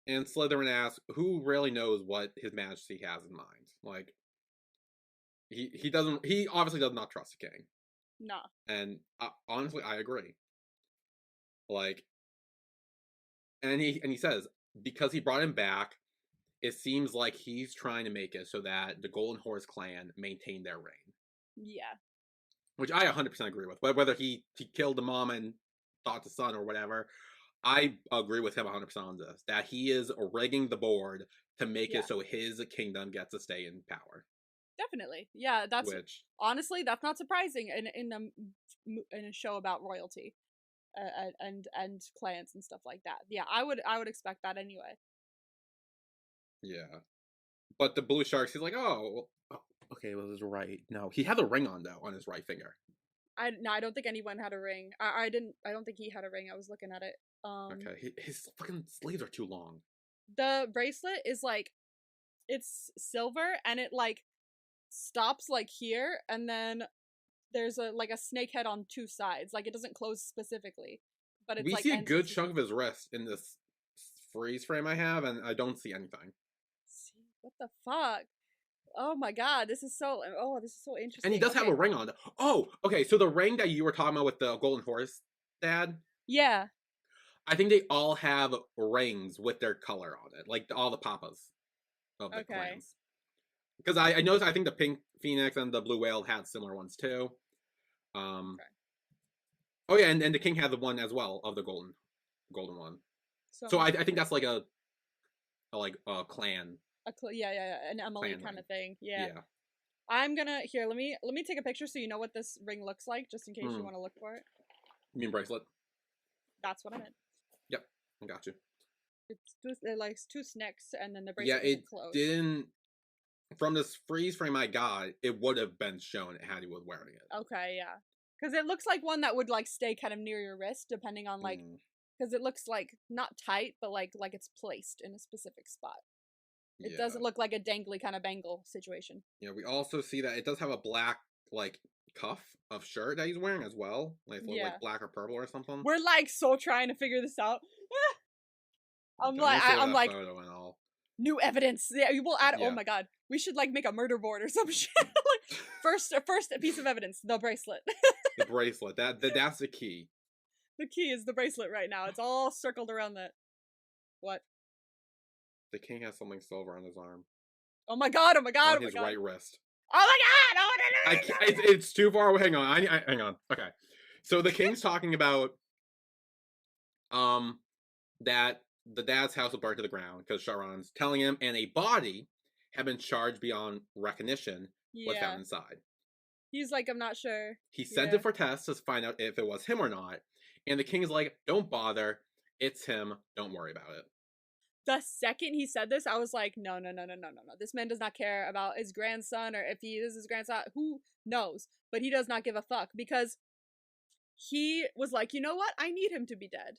And Slytherin asks, who really knows what His Majesty has in mind? Like, he obviously does not trust the king.
No.
And honestly, I agree. Like, and he says, because he brought him back, it seems like he's trying to make it so that the Golden Horse clan maintain their reign.
Yeah.
Which I 100% agree with. Whether he killed the mom and thought the son or whatever, I agree with him 100% on this. That he is rigging the board to make
Yeah.
it so his kingdom gets to stay in power.
Definitely. Yeah, that's
Which,
honestly that's not surprising in a show about royalty. And clans and stuff like that. Yeah, I would expect that anyway.
yeah. But the blue sharks, he's like, okay, well, this is right. No, he had a ring on though on his right finger.
I don't think anyone had a ring. I don't think he had a ring. I was looking at it.
Okay, his fucking sleeves are too long.
The bracelet is like it's silver and it like stops like here and then there's a snake head on two sides. Like it doesn't close specifically, but it's
We
like
see a
ends
good
with
chunk of his wrist in this freeze frame I have, and I don't see anything.
see what the fuck. Oh my god, this is so
And he
interesting.
does have
Okay.
a ring on. Oh, okay. So the ring that you were talking about with the golden horse, Dad,
Yeah.
I think they all have rings with their color on it, like all the papas of the
Okay.
clans. Because I noticed, I think the pink phoenix and the blue whale had similar ones too. Um.
Okay.
Oh yeah, and the king had the one as well of the golden one.
So
So
much
I think
for
that's like a clan
an Emily
clan
kind
ring.
of thing. Yeah.
Yeah.
I'm gonna here. Let me take a picture so you know what this ring looks like, just in case you
Hmm.
want to look for it.
You mean bracelet?
That's what I meant.
Yep. I got you.
It like two snakes, and then the
Yeah,
bracelet
it
doesn't close.
didn't. From this freeze frame I got, it would have been shown had he was wearing it.
Okay, yeah, because it looks like one that would like stay kind of near your wrist, depending on like, because it looks like not tight, but like it's placed in a specific spot. It
Yeah.
doesn't look like a dangly kind of bangle situation.
Yeah, we also see that it does have a black like cuff of shirt that he's wearing as well. Like it's
Yeah.
like black or purple or something.
We're like so trying to figure this out. I'm
Okay, I'm
like,
gonna save
I'm
that
like,
photo and all.
new evidence. Yeah, you will add. Oh
Yeah.
my god, we should like make a murder board or some shit. Like, first piece of evidence, the bracelet.
The bracelet. That's the key.
The key is the bracelet right now. It's all circled around that. What?
The king has something silver on his arm.
Oh my god! Oh my god!
On
Oh my
his
god!
right wrist.
Oh my god! Oh no, no, no, no.
It's too far away. Hang on. Hang on. Okay. So the king's talking about that the dad's house will burn to the ground because Sharon's telling him, and a body had been charged beyond recognition was found inside.
He's like, I'm not sure.
He sent it for tests to find out if it was him or not, and the king is like, don't bother, it's him, don't worry about it.
The second he said this, I was like, no. This man does not care about his grandson, or if he is his grandson, who knows? But he does not give a fuck, because he was like, you know what? I need him to be dead.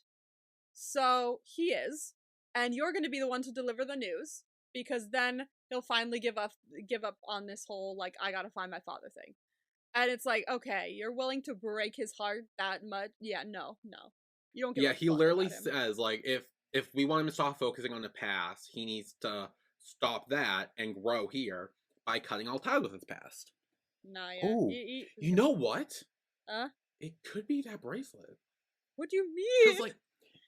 So he is, and you're going to be the one to deliver the news, because then he'll finally give up on this whole, like, I gotta find my father thing. And it's like, okay, you're willing to break his heart that much? Yeah, no. You don't give a fuck.
He literally says, like, if we want him to stop focusing on the past, he needs to stop that and grow here by cutting all ties with his past.
Nah, yeah.
Ooh, you know what? It could be that bracelet.
What do you mean?
Because, like,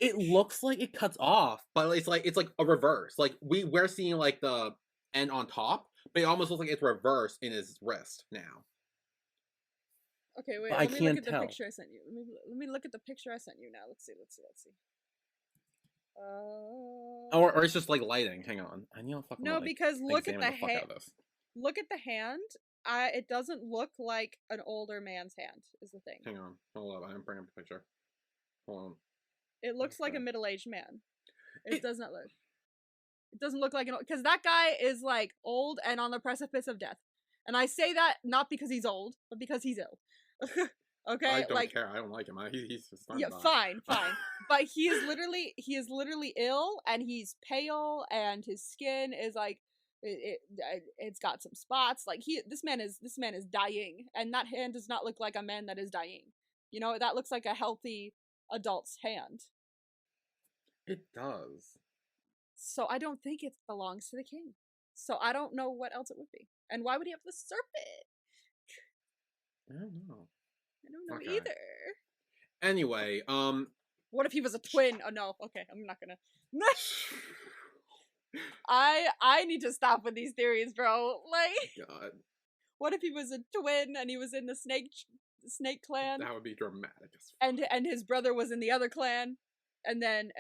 it looks like it cuts off, but it's like a reverse. Like, we're seeing, like, the end on top, but it almost looks like it's reversed in his wrist now.
Okay, wait,
but
let me look at the picture I sent you. Let me look at the picture I sent you now. Let's see.
Or it's just like lighting. Hang on. I need to fucking
because look at the hand. Look at the hand. It doesn't look like an older man's hand, is the thing.
Hang on. Hold up. I'm bringing up the picture. Hold on.
It looks like a middle-aged man. It does not look. It doesn't look like an old, because that guy is like old and on the precipice of death. And I say that not because he's old, but because he's ill. Okay,
I don't care. I don't like him. He's fine.
Yeah, fine. But he is literally ill, and he's pale, and his skin is like it's got some spots. Like this man is dying, and that hand does not look like a man that is dying. You know, that looks like a healthy adult's hand.
It does.
So I don't think it belongs to the king. So I don't know what else it would be, and why would he have the serpent?
I don't know
either.
Anyway,
what if he was a twin? Oh no, okay, I'm not gonna. I need to stop with these theories, bro. Like, God. What if he was a twin and he was in the snake clan?
That would be dramatic.
And his brother was in the other clan. And then,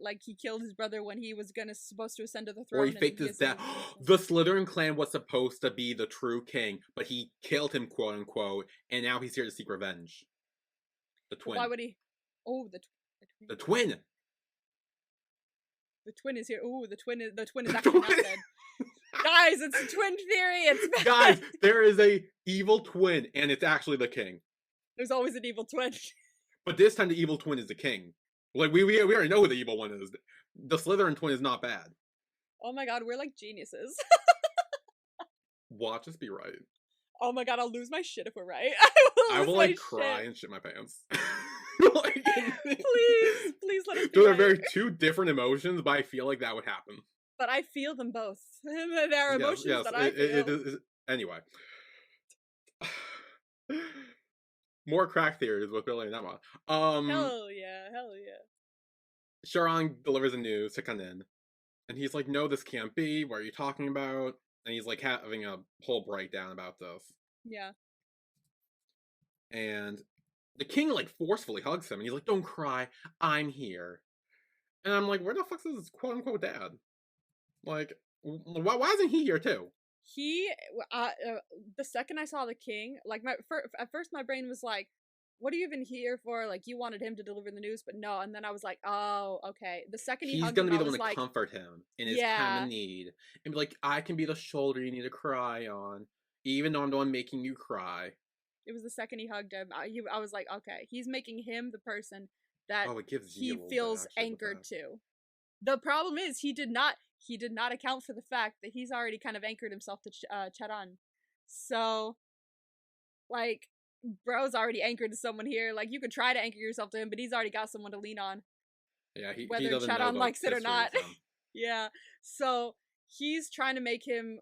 like, he killed his brother when he was supposed to ascend to the throne.
Or he faked his death. The Slytherin clan was supposed to be the true king, but he killed him, quote unquote, and now he's here to seek revenge. The twin.
Why would he? Oh, the twin.
The twin.
The twin is here. Ooh, the twin is actually not dead. Guys, it's a twin theory. It's bad.
Guys, there is a evil twin, and it's actually the king.
There's always an evil twin.
But this time, the evil twin is the king. Like, we already know who the evil one is. The Slytherin twin is not bad.
Oh my god, we're like geniuses.
Watch us be right.
Oh my god, I'll lose my shit if we're right.
I will like cry and shit my pants.
Like, please let us be
They're very two different emotions, but I feel like that would happen.
But I feel them both. There are emotions that I feel.
Anyway. More crack theories with Billy and Emma.
Hell yeah.
Sharon delivers the news to Khanin. And he's like, no, this can't be. What are you talking about? And he's like having a whole breakdown about this.
Yeah.
And the king like forcefully hugs him. And he's like, don't cry. I'm here. And I'm like, where the fuck is his quote unquote dad? Like, why isn't he here too?
The second I saw the king, like at first my brain was like, what are you even here for? Like, you wanted him to deliver the news, but no. And then I was like, oh, okay. The second he's
gonna be the one to comfort him in his time of need, and be like, I can be the shoulder you need to cry on, even though I'm the one making you cry.
It was the second he hugged him. I was like, okay, he's making him the person that he feels anchored to. The problem is he did not account for the fact that he's already kind of anchored himself to Charan. So, like, bro's already anchored to someone here. Like, you could try to anchor yourself to him, but he's already got someone to lean on.
Yeah, he
whether
doesn't know
Charon
the
likes it or
history
not.
with him.
Yeah. So he's trying to make him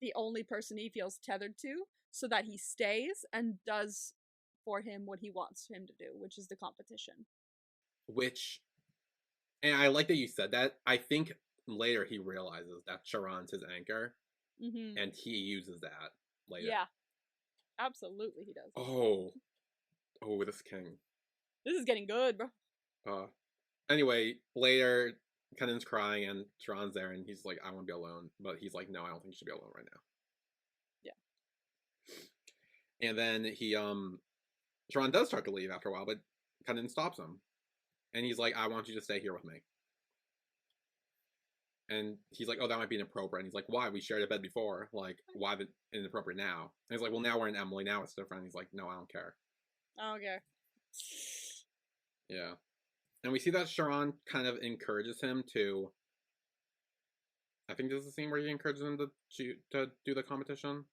the only person he feels tethered to so that he stays and does for him what he wants him to do, which is the competition.
Which, and I like that you said that. I think later he realizes that Charon's his anchor, and he uses that later.
Yeah, absolutely he does.
Oh, this king.
This is getting good, bro.
Anyway, later, Khanin's crying and Charon's there, and he's like, I want to be alone. But he's like, no, I don't think you should be alone right now. Yeah. And then Charon does start to leave after a while, but Khanin stops him. And he's like, I want you to stay here with me. And he's like, oh, that might be inappropriate. And he's like, why? We shared a bed before. Like, why the inappropriate now? And he's like, well, now we're in Emily. Now it's different. And he's like, no, I don't care.
I don't care.
Yeah. And we see that Charon kind of encourages him to... I think this is the scene where he encourages him to do the competition.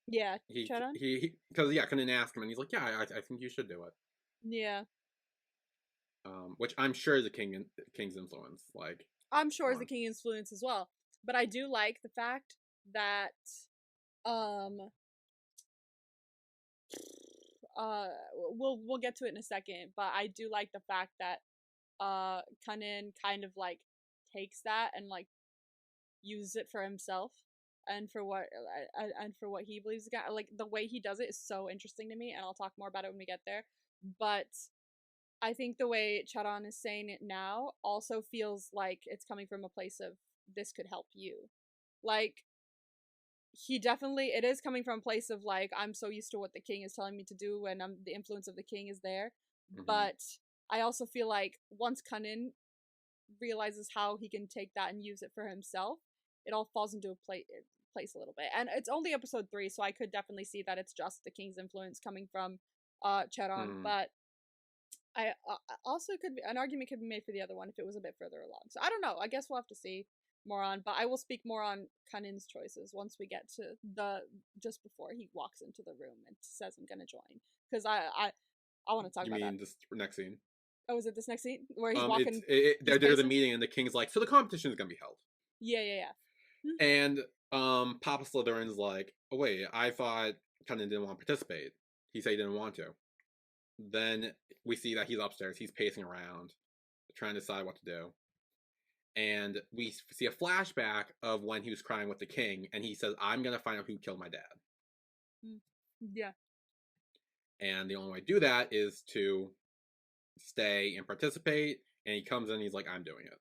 Yeah, Charon?
Because, yeah, Khanin asked him, and he's like, yeah, I think you should do it.
Yeah.
Which I'm sure is a king's influence. Like,
I'm sure is the king's influence as well. But I do like the fact that we'll get to it in a second, but I do like the fact that Khanin kind of like takes that and like uses it for himself and for what he believes. Like the way he does it is so interesting to me, and I'll talk more about it when we get there. But I think the way Charon is saying it now also feels like it's coming from a place of this could help you. Like, it is coming from a place of like, I'm so used to what the king is telling me to do and the influence of the king is there. Mm-hmm. But I also feel like once Khanin realizes how he can take that and use it for himself, it all falls into a place a little bit. And it's only episode 3, so I could definitely see that it's just the king's influence coming from Charon, but I also could be an argument could be made for the other one if it was a bit further along. So I don't know. I guess we'll have to see more on, but I will speak more on Khanin's choices once we get to just before he walks into the room and says I'm gonna join, because I want to talk about that. You mean
this next scene?
Oh, is it this next scene where he's walking?
There's a meeting and the king's like, so the competition is gonna be held.
Yeah.
And Papa Slytherin's like, oh wait, I thought Khanin didn't want to participate. He said he didn't want to. Then we see that he's upstairs. He's pacing around, trying to decide what to do. And we see a flashback of when he was crying with the king, and he says, I'm going to find out who killed my dad.
Yeah.
And the only way to do that is to stay and participate. And he comes in and he's like, I'm doing it.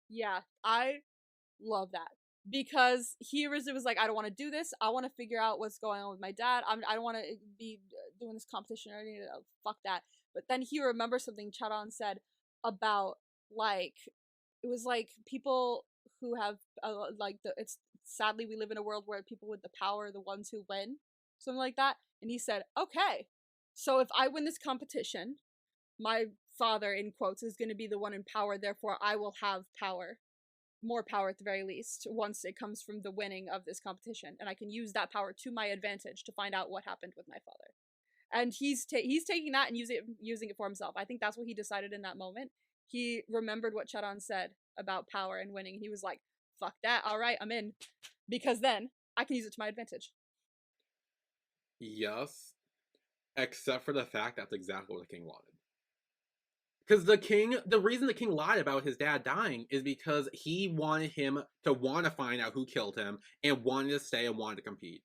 Yeah, I love that. Because he was like, I don't want to do this. I want to figure out what's going on with my dad. I don't want to be doing this competition or anything. Fuck that. But then he remembers something Charon said about, like, it was like people who have, it's sadly we live in a world where people with the power are the ones who win. Something like that. And he said, okay, so if I win this competition, my father, in quotes, is going to be the one in power. Therefore, I will have power. More power at the very least once it comes from the winning of this competition, and I can use that power to my advantage to find out what happened with my father. And he's taking that and using it for himself. I think that's what he decided in that moment. He remembered what Charon said about power and winning, and he was like, fuck that, all right, I'm in, because then I can use it to my advantage.
Yes, except for the fact that's exactly what the king wanted. Because the reason the king lied about his dad dying is because he wanted him to want to find out who killed him and wanted to stay and wanted to compete.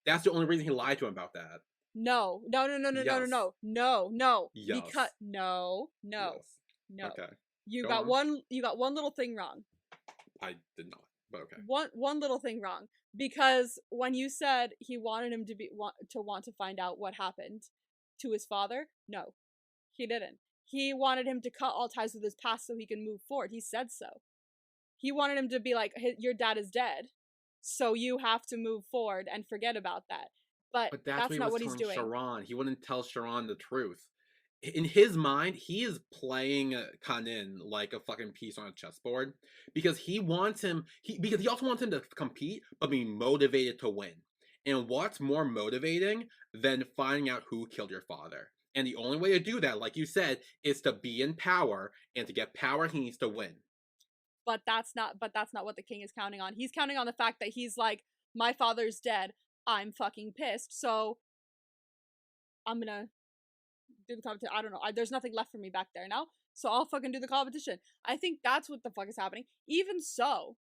That's the only reason he lied to him about that.
No. Yes. Because no.
Yes. Okay.
You got one little thing wrong.
I did not, but okay.
One little thing wrong. Because when you said he wanted him to want to find out what happened to his father, no, he didn't. He wanted him to cut all ties with his past so he can move forward. He said so. He wanted him to be like, your dad is dead, so you have to move forward and forget about that. But that's not what he's doing.
Charon. He wouldn't tell Charon the truth. In his mind, he is playing Khanin like a fucking piece on a chessboard because he wants him. Because he also wants him to compete, but be motivated to win. And what's more motivating than finding out who killed your father? And the only way to do that, like you said, is to be in power. And to get power, he needs to win.
But that's not what the king is counting on. He's counting on the fact that he's like, my father's dead. I'm fucking pissed. So I'm gonna do the competition. I don't know. There's nothing left for me back there now. So I'll fucking do the competition. I think that's what the fuck is happening. Even so,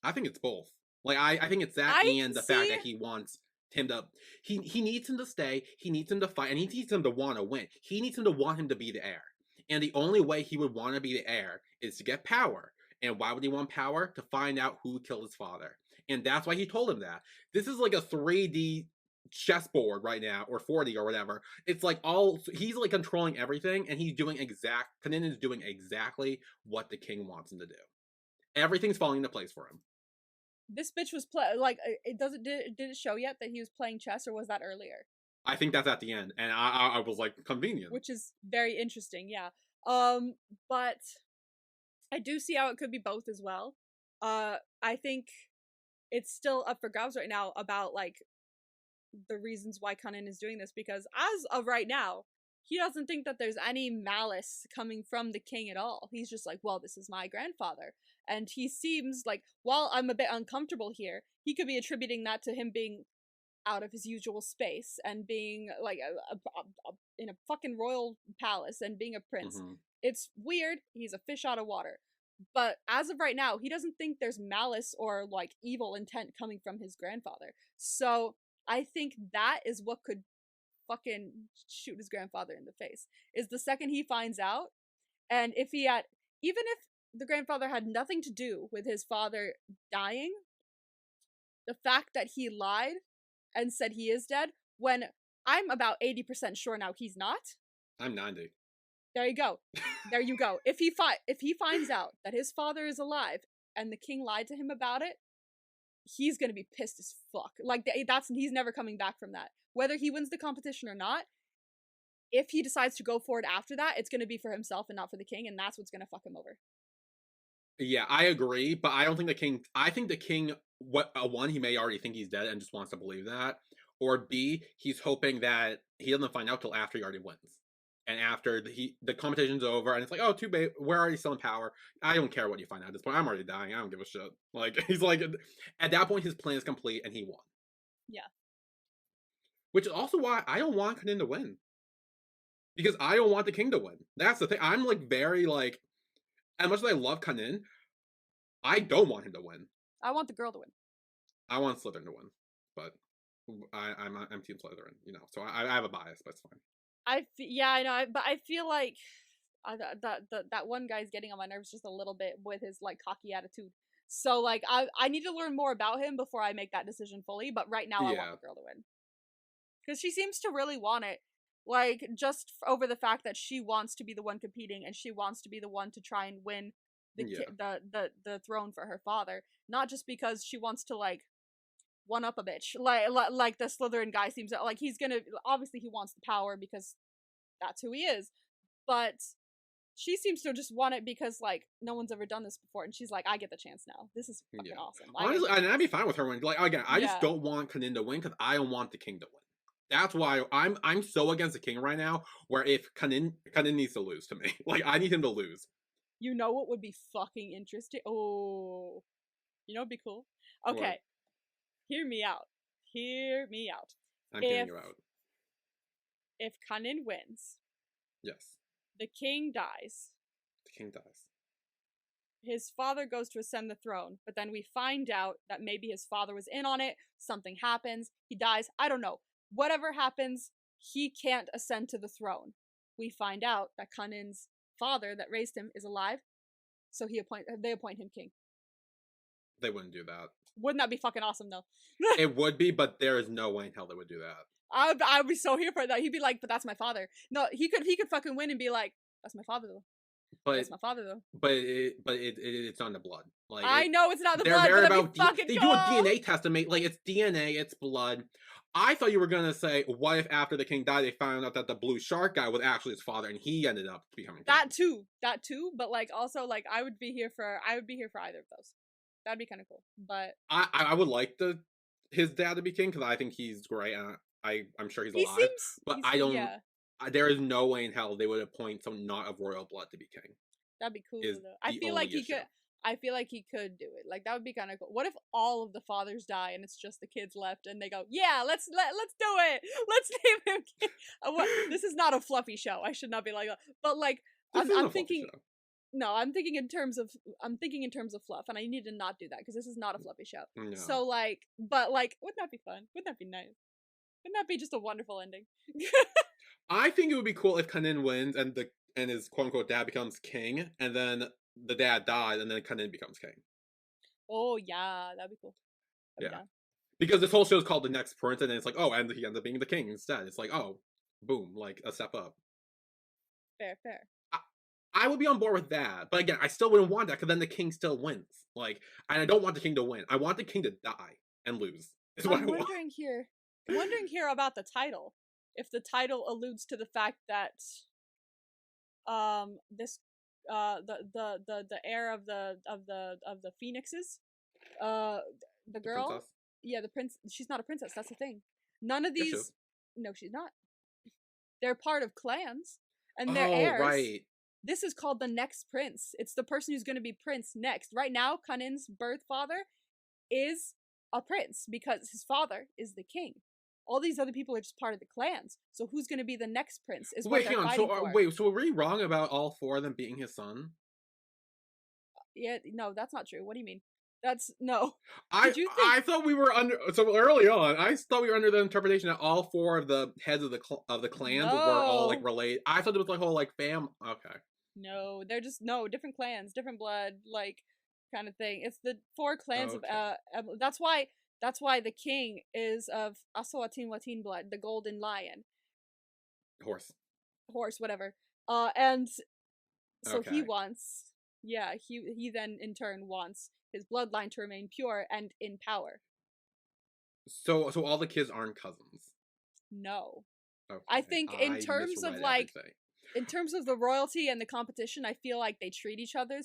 I think it's both. Like I think it's that and the fact that he wants him to he needs him to stay, he needs him to fight, and he needs him to want to win. He needs him to want him to be the heir. And the only way he would want to be the heir is to get power. And why would he want power? To find out who killed his father. And that's why he told him that. This is like a 3D chessboard right now, or 4D or whatever. It's like he's like controlling everything, and Khanin is doing exactly what the king wants him to do. Everything's falling into place for him.
This bitch was did it show yet that he was playing chess, or was that earlier?
I think that's at the end, and I was like, convenient.
Which is very interesting, yeah. But I do see how it could be both as well. I think it's still up for grabs right now about like the reasons why Khanin is doing this, because as of right now, he doesn't think that there's any malice coming from the king at all. He's just like, well, this is my grandfather. And he seems like, while I'm a bit uncomfortable here, he could be attributing that to him being out of his usual space and being like in a fucking royal palace and being a prince. Mm-hmm. It's weird. He's a fish out of water. But as of right now, he doesn't think there's malice or like evil intent coming from his grandfather. So I think that is what could fucking shoot his grandfather in the face, is the second he finds out. And if he had, even if the grandfather had nothing to do with his father dying, the fact that he lied and said he is dead, when I'm about 80% sure now he's not.
I'm 90.
There you go. There you go. If he finds out that his father is alive and the king lied to him about it, he's gonna be pissed as fuck. Like he's never coming back from that. Whether he wins the competition or not, if he decides to go for it after that, it's gonna be for himself and not for the king, and that's what's gonna fuck him over.
Yeah, I agree, but I don't think the king. I think the king. One, he may already think he's dead and just wants to believe that, or B, he's hoping that he doesn't find out till after he already wins. And after the competition's over, and it's like, oh, too bad, we're already still in power. I don't care what you find out at this point. I'm already dying. I don't give a shit. Like, he's like, at that point, his plan is complete, and he won.
Yeah.
Which is also why I don't want Khanin to win. Because I don't want the king to win. That's the thing. I'm like very like, as much as I love Khanin, I don't want him to win.
I want the girl to win.
I want Slytherin to win, but I'm Team Slytherin, you know. So I have a bias, but it's fine.
I know, but I feel like that one guy's getting on my nerves just a little bit with his like cocky attitude. So like I need to learn more about him before I make that decision fully. But right now I want the girl to win, because she seems to really want it. Like just over the fact that she wants to be the one competing and she wants to be the one to try and win the throne for her father, not just because she wants to like one up a bitch like the Slytherin guy seems like he's gonna, obviously he wants the power because that's who he is, but she seems to just want it because like no one's ever done this before, and she's like, I get the chance now. This is fucking awesome.
Honestly, and I'd be fine with her winning. Like again, I just don't want Khanin to win because I don't want the king to win. That's why I'm so against the king right now. Where if Khanin needs to lose to me, like I need him to lose. You
know what would be fucking interesting? Oh, you know, it'd be cool. Okay. What? Hear me out. Hear me out.
I'm hearing you out.
If Khanin wins,
yes,
the king dies.
The king dies.
His father goes to ascend the throne, but then we find out that maybe his father was in on it. Something happens. He dies. I don't know. Whatever happens, he can't ascend to the throne. We find out that Khanin's father that raised him is alive, so they appoint him king.
They wouldn't do that.
Wouldn't that be fucking awesome, though?
It would be, but there is no way in hell they would do that.
I would be so here for that. He'd be like, but that's my father. No, he could fucking win and be like, that's my father, though. But that's my father, though.
But it's not the blood. Like
I know it's not the blood. They're very about
they do a DNA test to make, like, it's DNA, it's blood. I thought you were gonna say, what if after the king died, they found out that the blue shark guy was actually his father, and he ended up becoming king.
That too. But like, also, like, I would be here for either of those. That'd be kind of cool. But
I would like his dad to be king because I think he's great, and I'm sure he's alive. I there is no way in hell they would appoint someone not of royal blood to be king.
That'd be cool
Is
though.
the only issue.
I feel like he could do it. Like that would be kind of cool. What if all of the fathers die and it's just the kids left and they go, "Yeah, let's do it. Let's name him king." This is not a fluffy show. I should not be like that. But like I'm thinking
show.
No, I'm thinking in terms of fluff, and I need to not do that because this is not a fluffy show.
No.
So like, but like, wouldn't that be fun? Wouldn't that be nice? Wouldn't that be just a wonderful ending?
I think it would be cool if Khanin wins and his quote unquote dad becomes king, and then the dad dies, and then Khanin becomes king.
Oh yeah, that'd be cool.
Yeah, because this whole show is called The Next Prince, and then it's like, oh, and he ends up being the king instead. It's like, oh, boom, like a step up.
Fair.
I would be on board with that, but again, I still wouldn't want that because then the king still wins. Like, and I don't want the king to win. I want the king to die and lose.
I'm wondering here about the title. If the title alludes to the fact that, this, the heir of the phoenixes, the girl,
princess?
Yeah, the prince. She's not a princess. That's the thing. None of these. No, she's not. They're part of clans, and they're heirs.
Right.
This is called the next prince. It's the person who's going to be prince next. Right now, Khanin's birth father is a prince because his father is the king. All these other people are just part of the clans. So who's going to be the next prince is what they're fighting for.
So were we wrong about all 4 of them being his son?
Yeah, no, that's not true. What do you mean? That's no.
I thought we were under so early on. I thought we were under the interpretation that all 4 of the heads of the clans were all like related. I thought it was like whole like fam. Okay.
No, they're just different clans, different blood, like kind of thing. It's the 4 clans of that's why the king is of Asawatin blood, the golden lion.
Horse,
whatever. And so he wants he then in turn wants his bloodline to remain pure and in power.
So all the kids aren't cousins.
No. Okay. I think in terms of like everything. In terms of the royalty and the competition, I feel like they treat each other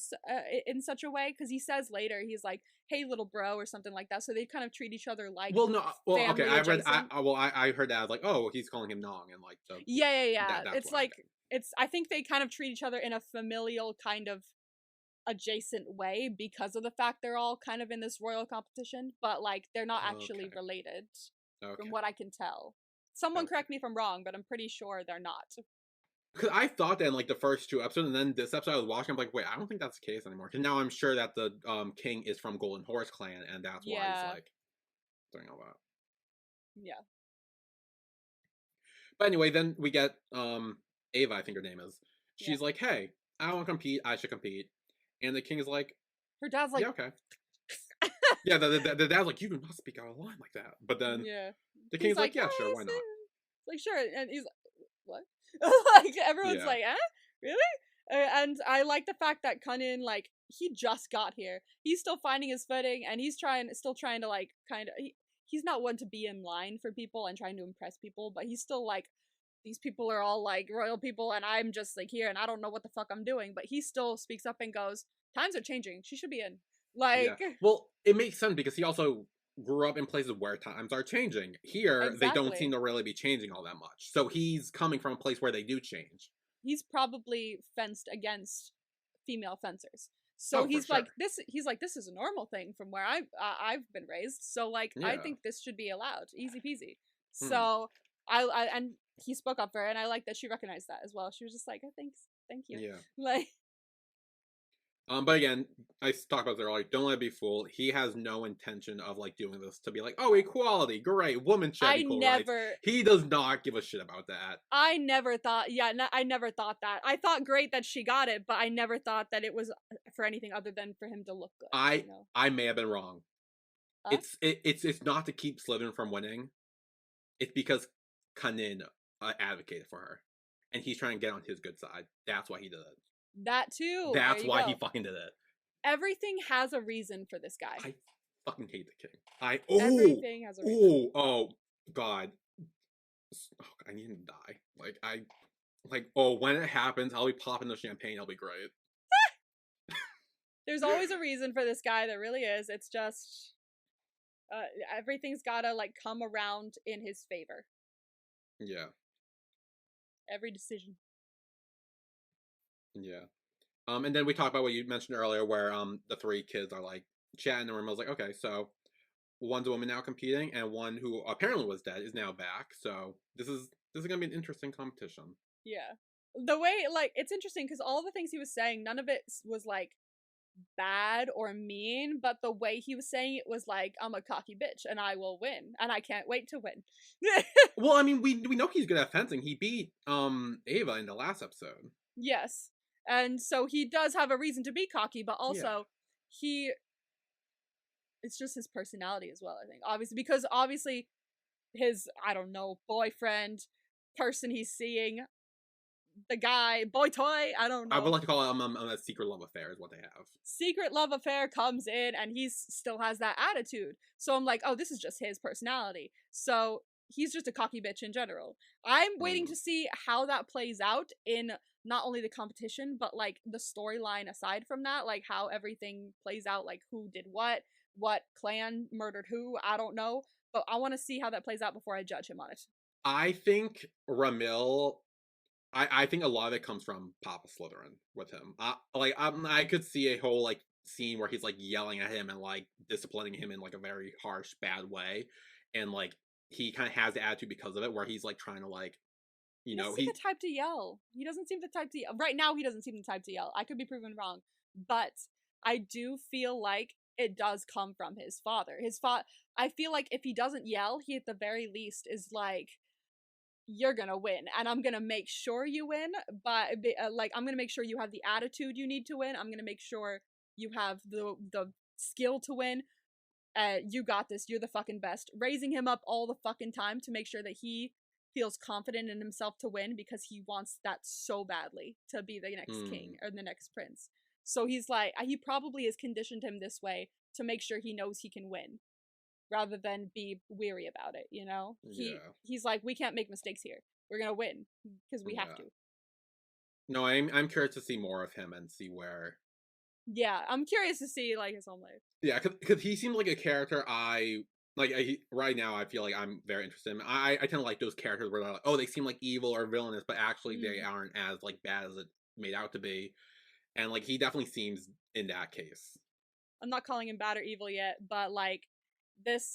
in such a way because he says later he's like, "Hey, little bro," or something like that. So they kind of treat each other like. Okay. I read.
I heard that. I was like, oh, he's calling him Nong, and like.
It's like I think they kind of treat each other in a familial kind of adjacent way because of the fact they're all kind of in this royal competition, but like they're not actually related, from what I can tell. Someone correct me if I'm wrong, but I'm pretty sure they're not.
Because I thought that in like the first 2 episodes, and then this episode I was watching, I'm like, wait, I don't think that's the case anymore. Because now I'm sure that the king is from Golden Horse Clan, and that's why he's like doing all that.
Yeah.
But anyway, then we get Ava, I think her name is. She's like, hey, I want to compete. I should compete. And the king is like,
her dad's like,
yeah, okay. Yeah, the dad's like, you do not speak out of line like that. But then the king's like, yeah, sure, why not?
Like, sure. And he's like, what? Like, everyone's like, really? And I like the fact that Khanin, like, he just got here. He's still finding his footing, and he's still trying to, like, kind of, he's not one to be in line for people and trying to impress people, but he's still, like, these people are all, like, royal people, and I'm just, like, here, and I don't know what the fuck I'm doing, but he still speaks up and goes, times are changing. She should be in. Like...
Yeah. Well, it makes sense, because he also grew up in places where times are changing. Here, they don't seem to really be changing all that much. So he's coming from a place where they do change.
He's probably fenced against female fencers. So he's like, this is a normal thing from where I've been raised. So like, I think this should be allowed. Easy peasy. So I and he spoke up for her, and I like that she recognized that as well. She was just like, oh, thanks. Thank you. Yeah. Like,
but again, I talked about this earlier. Don't let it be fooled. He has no intention of like doing this to be like, oh, equality, great, woman should have equal rights. He does not give a shit about that.
I never thought. Yeah, I never thought that. I thought great that she got it, but I never thought that it was for anything other than for him to look good.
I may have been wrong. It's not to keep Slytherin from winning. It's because Khanin advocated for her, and he's trying to get on his good side. That's why he did it.
That too.
That's why he fucking did it.
Everything has a reason for this guy.
I fucking hate the king.
Everything has a reason.
Oh, God. Oh, I need him to die. When it happens, I'll be popping the champagne. It'll be great.
There's always a reason for this guy. There really is. It's just everything's gotta like come around in his favor.
Yeah.
Every decision.
Yeah. And then we talk about what you mentioned earlier, where the three kids are like chatting, and Ramel's like, okay, so one's a woman now competing, and one who apparently was dead is now back. So this is gonna be an interesting competition.
Yeah. The way, like, it's interesting because all the things he was saying, none of it was like bad or mean, but the way he was saying it was like, I'm a cocky bitch and I will win, and I can't wait to win.
Well, I mean, we know he's good at fencing. He beat Ava in the last episode.
Yes. And so he does have a reason to be cocky, but also he it's just his personality as well, I think. Obviously his, I don't know, boyfriend, person he's seeing, the guy, boy toy, I don't know.
I would like to call it a secret love affair is what they have.
Secret love affair comes in and he still has that attitude. So I'm like, oh, this is just his personality. So he's just a cocky bitch in general. I'm waiting to see how that plays out in not only the competition, but like the storyline aside from that, like how everything plays out, like who did what clan murdered who, I don't know. But I want to see how that plays out before I judge him on it.
I think Ramil. I think a lot of it comes from Papa Slytherin with him. I could see a whole like scene where he's like yelling at him and like disciplining him in like a very harsh, bad way, and like he kind of has the attitude because of it, where he's like trying to like,
He doesn't seem the type to yell. He doesn't seem the type to yell. Right now, he doesn't seem the type to yell. I could be proven wrong, but I do feel like it does come from his father. I feel like if he doesn't yell, he at the very least is like, you're gonna win and I'm gonna make sure you win, but like I'm gonna make sure you have the attitude you need to win. I'm gonna make sure you have the skill to win. You got this, you're the fucking best, raising him up all the fucking time to make sure that he feels confident in himself to win, because he wants that so badly to be the next king or the next prince. So he's like, he probably has conditioned him this way to make sure he knows he can win, rather than be weary about it, you know? He's like, we can't make mistakes here. We're gonna win because we have to.
No, I'm curious to see more of him and see where.
Yeah, I'm curious to see like his home life.
Yeah, because he seems like a character right now I feel like I'm very interested in. I tend to like those characters where they're like, oh, they seem like evil or villainous, but actually they aren't as like bad as it made out to be. And like he definitely seems in that case.
I'm not calling him bad or evil yet, but like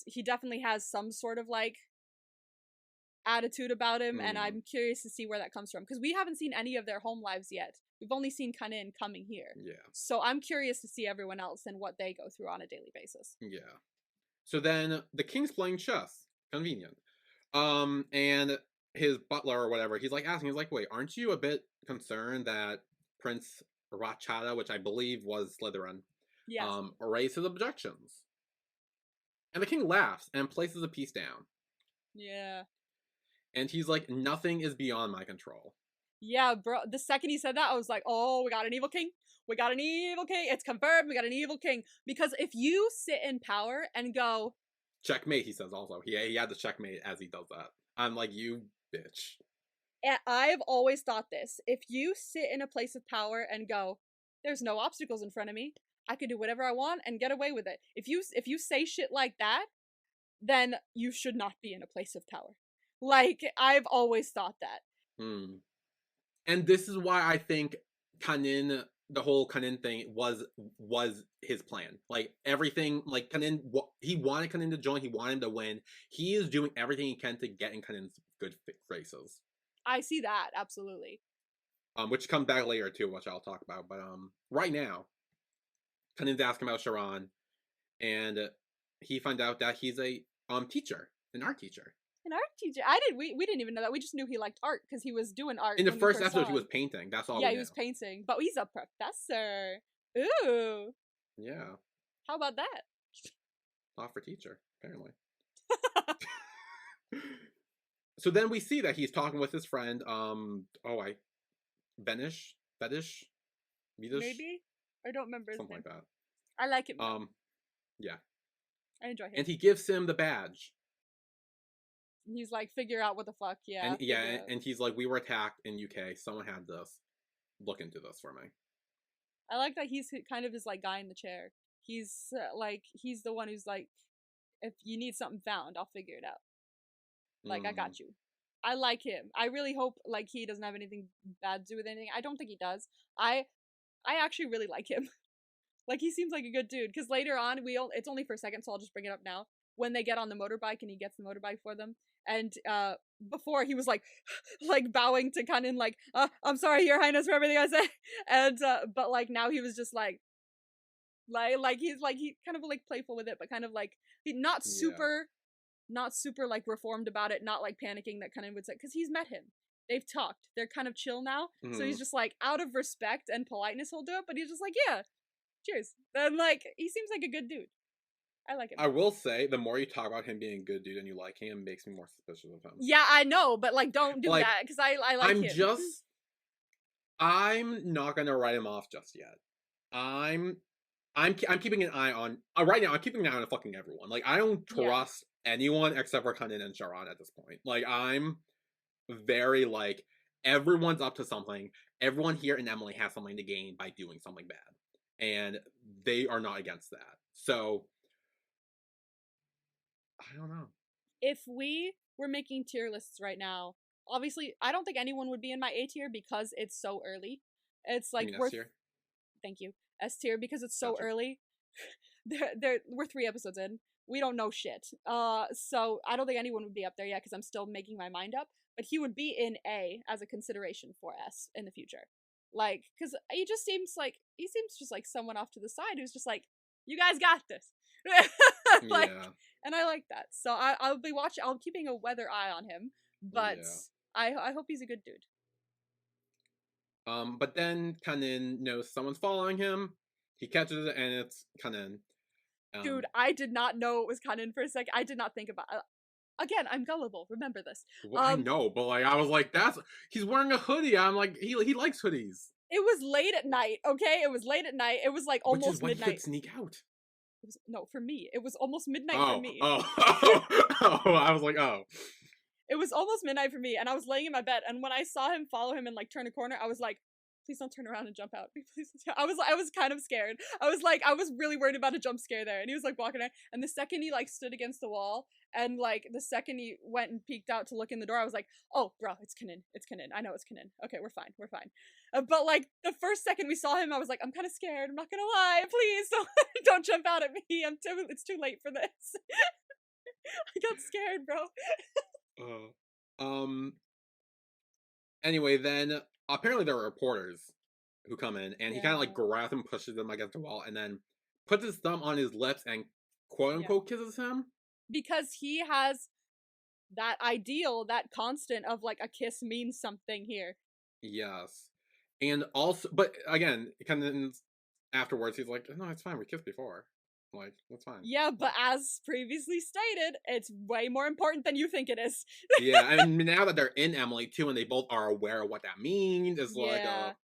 he definitely has some sort of like attitude about him, and I'm curious to see where that comes from, because we haven't seen any of their home lives yet. We've only seen Khanin coming here.
Yeah.
So I'm curious to see everyone else and what they go through on a daily basis.
Yeah. So then the king's playing chess. Convenient. And his butler or whatever, he's like asking, he's like, wait, aren't you a bit concerned that Prince Rachada, which I believe was Slytherin, raised his objections? And the king laughs and places a piece down.
Yeah.
And he's like, nothing is beyond my control.
Yeah, bro. The second he said that, I was like, oh, we got an evil king. We got an evil king. It's confirmed. We got an evil king. Because if you sit in power and go...
Checkmate, he says also. He had the checkmate as he does that. I'm like, you bitch.
I've always thought this. If you sit in a place of power and go, there's no obstacles in front of me, I can do whatever I want and get away with it. If you say shit like that, then you should not be in a place of power. Like, I've always thought that.
And this is why I think Khanin, the whole Khanin thing was his plan. Like everything, like Khanin, he wanted Khanin to join. He wanted him to win. He is doing everything he can to get in Khanin's good graces.
I see that, absolutely.
Which comes back later too, which I'll talk about. But right now, Khanin's asking about Sharon, and he found out that he's a teacher, an art teacher.
An art teacher? We didn't even know that. We just knew he liked art because he was doing art.
In the first episode, he was painting. That's all.
Yeah, he was painting, but he's a professor. Ooh.
Yeah.
How about that?
Not for teacher, apparently. So then we see that he's talking with his friend. Benish,
maybe. I don't remember
something like that.
I like him.
Yeah.
I enjoy him.
And he gives him the badge.
He's like, figure out what the fuck, yeah.
And he's like, we were attacked in UK. Someone had this. Look into this for me.
I like that he's kind of his like guy in the chair. He's like, he's the one who's like, if you need something found, I'll figure it out. Like, I got you. I like him. I really hope like he doesn't have anything bad to do with anything. I don't think he does. I actually really like him. Like he seems like a good dude. Because later on, it's only for a second, so I'll just bring it up now. When they get on the motorbike and he gets the motorbike for them, and before he was like, like bowing to Khanin, like, I'm sorry, Your Highness, for everything I say, and but like now he was just like he kind of like playful with it, but kind of like not super, not super like reformed about it, not like panicking that Khanin would say, because he's met him. They've talked. They're kind of chill now, so he's just like out of respect and politeness he'll do it, but he's just like, yeah, cheers. Then like he seems like a good dude. I like him.
I will say, the more you talk about him being a good dude and you like him, it makes me more suspicious of him.
Yeah, I know, but like don't do that because I like him.
I'm not gonna write him off just yet. I'm keeping an eye on right now. I'm keeping an eye on fucking everyone. Like I don't trust anyone except for Khanin and Sharon at this point. Like I'm very like everyone's up to something. Everyone here in Emily has something to gain by doing something bad, and they are not against that. So I don't know.
If we were making tier lists right now, obviously I don't think anyone would be in my A tier because it's so early. It's like
S tier?
Thank you. S tier because it's so early. We're 3 episodes in. We don't know shit. So I don't think anyone would be up there yet because I'm still making my mind up. But he would be in A as a consideration for S in the future. Like, because he seems just like someone off to the side who's just like, you guys got this. Like, and I like that. So I'll be watching. I'll keeping a weather eye on him. But I hope he's a good dude.
But then Khanin knows someone's following him. He catches it, and it's Khanin.
Dude, I did not know it was Khanin for a second. I did not think about it. Again, I'm gullible. Remember this.
Well, I know, but like I was like, he's wearing a hoodie. I'm like, he likes hoodies.
It was late at night. Okay, it was late at night. It was like almost midnight.
He could sneak out.
No, for me, it was almost midnight for me.
I was like, oh.
It was almost midnight for me, and I was laying in my bed, and when I saw him follow him and like turn a corner, I was like, please don't turn around and jump out. Please I was kind of scared. I was really worried about a jump scare there, and he was like walking out, and the second he like stood against the wall, and like the second he went and peeked out to look in the door, I was like, oh, bro, it's Khanin. I know it's Khanin. Okay, we're fine. But like the first second we saw him, I was like, I'm kind of scared. I'm not gonna lie. Please don't jump out at me. It's too late for this. I got scared, bro.
Anyway, then apparently there are reporters who come in, and he kind of like grabs and pushes them against the wall, and then puts his thumb on his lips and quote unquote kisses him.
Because he has that ideal, that constant of like a kiss means something here.
Yes. And also, but again, kind of afterwards, he's like, no, it's fine. We kissed before. Like, that's fine.
Yeah, but as previously stated, it's way more important than you think it is.
Yeah, and now that they're in Emily too, and they both are aware of what that means, it's like,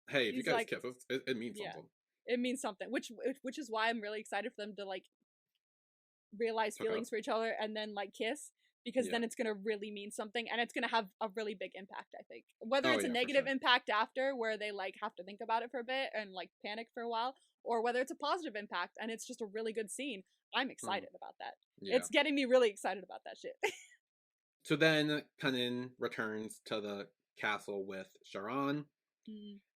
hey, if you guys kiss, it means something.
It means something, which is why I'm really excited for them to like realize feelings for each other and then like kiss, because then it's gonna really mean something, and it's gonna have a really big impact, I think. Whether it's a negative impact after, where they like have to think about it for a bit and like panic for a while, or whether it's a positive impact and it's just a really good scene. I'm excited about that. Yeah. It's getting me really excited about that shit.
So then Khanin returns to the castle with Sharon,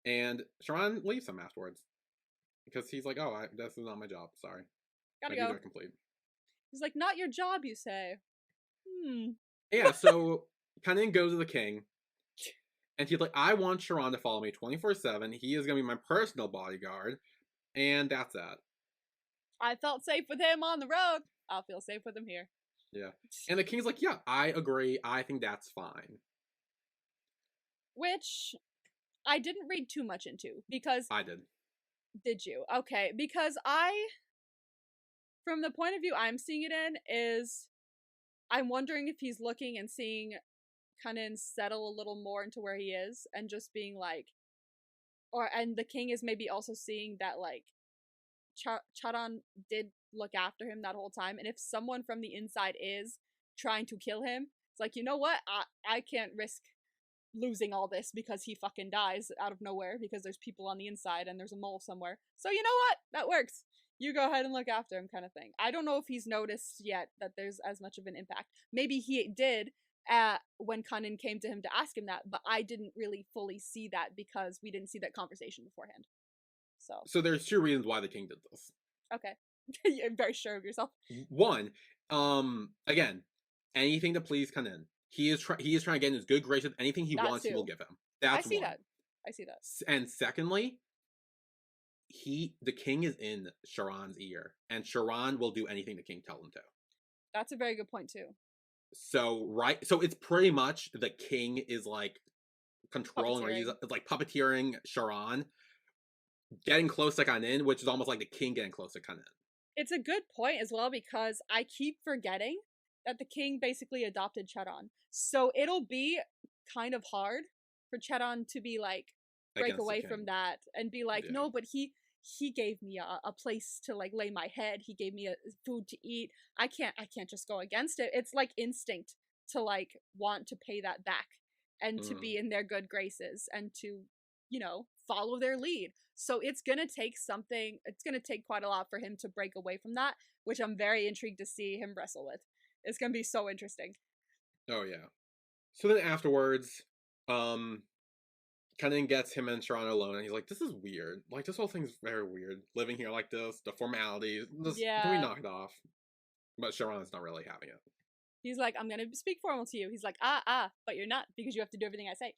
and Sharon leaves him afterwards because he's like, oh, this is not my job. Sorry.
Gotta go. Complete. He's like, not your job, you say.
Yeah, so Khanin goes to the king, and he's like, I want Sharon to follow me 24/7. He is going to be my personal bodyguard, and that's that.
I felt safe with him on the road. I'll feel safe with him here.
Yeah. And the king's like, yeah, I agree. I think that's fine.
Which I didn't read too much into, because...
I did.
Did you? Okay, because from the point of view I'm seeing it in, is I'm wondering if he's looking and seeing Khanin settle a little more into where he is, and just being like, and the king is maybe also seeing that like Charan did look after him that whole time, and if someone from the inside is trying to kill him, it's like, you know what, I can't risk losing all this because he fucking dies out of nowhere because there's people on the inside and there's a mole somewhere. So you know what, that works. You go ahead and look after him, kind of thing. I don't know if he's noticed yet that there's as much of an impact. Maybe he did, when Khanin came to him to ask him that, but I didn't really fully see that because we didn't see that conversation beforehand.
So there's 2 reasons why the king did this.
Okay. You're very sure of yourself.
One, again, anything to please Khanin. He is trying to get in his good graces. Anything he wants, he will give him. That's
I see
one.
I see that.
And secondly, the king is in Sharon's ear, and Sharon will do anything the king tells him to.
That's a very good point too.
So it's pretty much the king is like controlling, or he's like puppeteering Sharon, getting close to Khanin, which is almost like the king getting close to Khanin.
It's a good point as well, because I keep forgetting that the king basically adopted Cheron. So it'll be kind of hard for Cheron to be like, break away from that and be like, no, but he gave me a place to like lay my head. He gave me food to eat. I can't just go against it. It's like instinct to like want to pay that back and to be in their good graces and to, you know, follow their lead. So it's going to take quite a lot for him to break away from that, which I'm very intrigued to see him wrestle with. It's going to be so interesting.
Oh yeah. So then afterwards, Khanin gets him and Sharon alone, and he's like, this is weird. Like, this whole thing's very weird. Living here like this, the formalities. Can we knock it off? But Sharon's not really having it.
He's like, I'm going to speak formal to you. He's like, but you're not, because you have to do everything I say.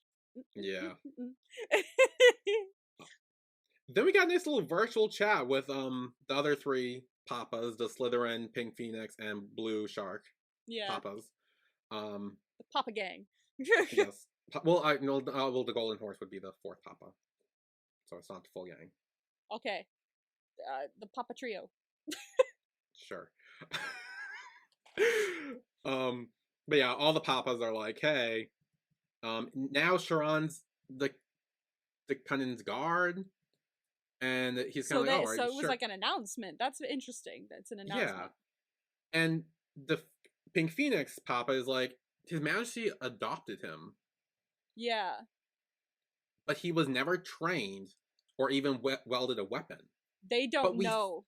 Yeah. Then we got a nice little virtual chat with the other 3 papas, the Slytherin, Pink Phoenix, and Blue Shark papas.
The Papa Gang.
Yes. Well, the Golden Horse would be the 4th papa. So it's not the full gang.
Okay. The Papa Trio.
Sure. But yeah, all the papas are like, hey, now Sharon's the Khanin's guard. And he's kind of like, all right,
so it was like an announcement. That's interesting. That's an announcement.
Yeah. And the Pink Phoenix papa is like, His Majesty adopted him.
Yeah.
But he was never trained or even welded a weapon.
They don't know.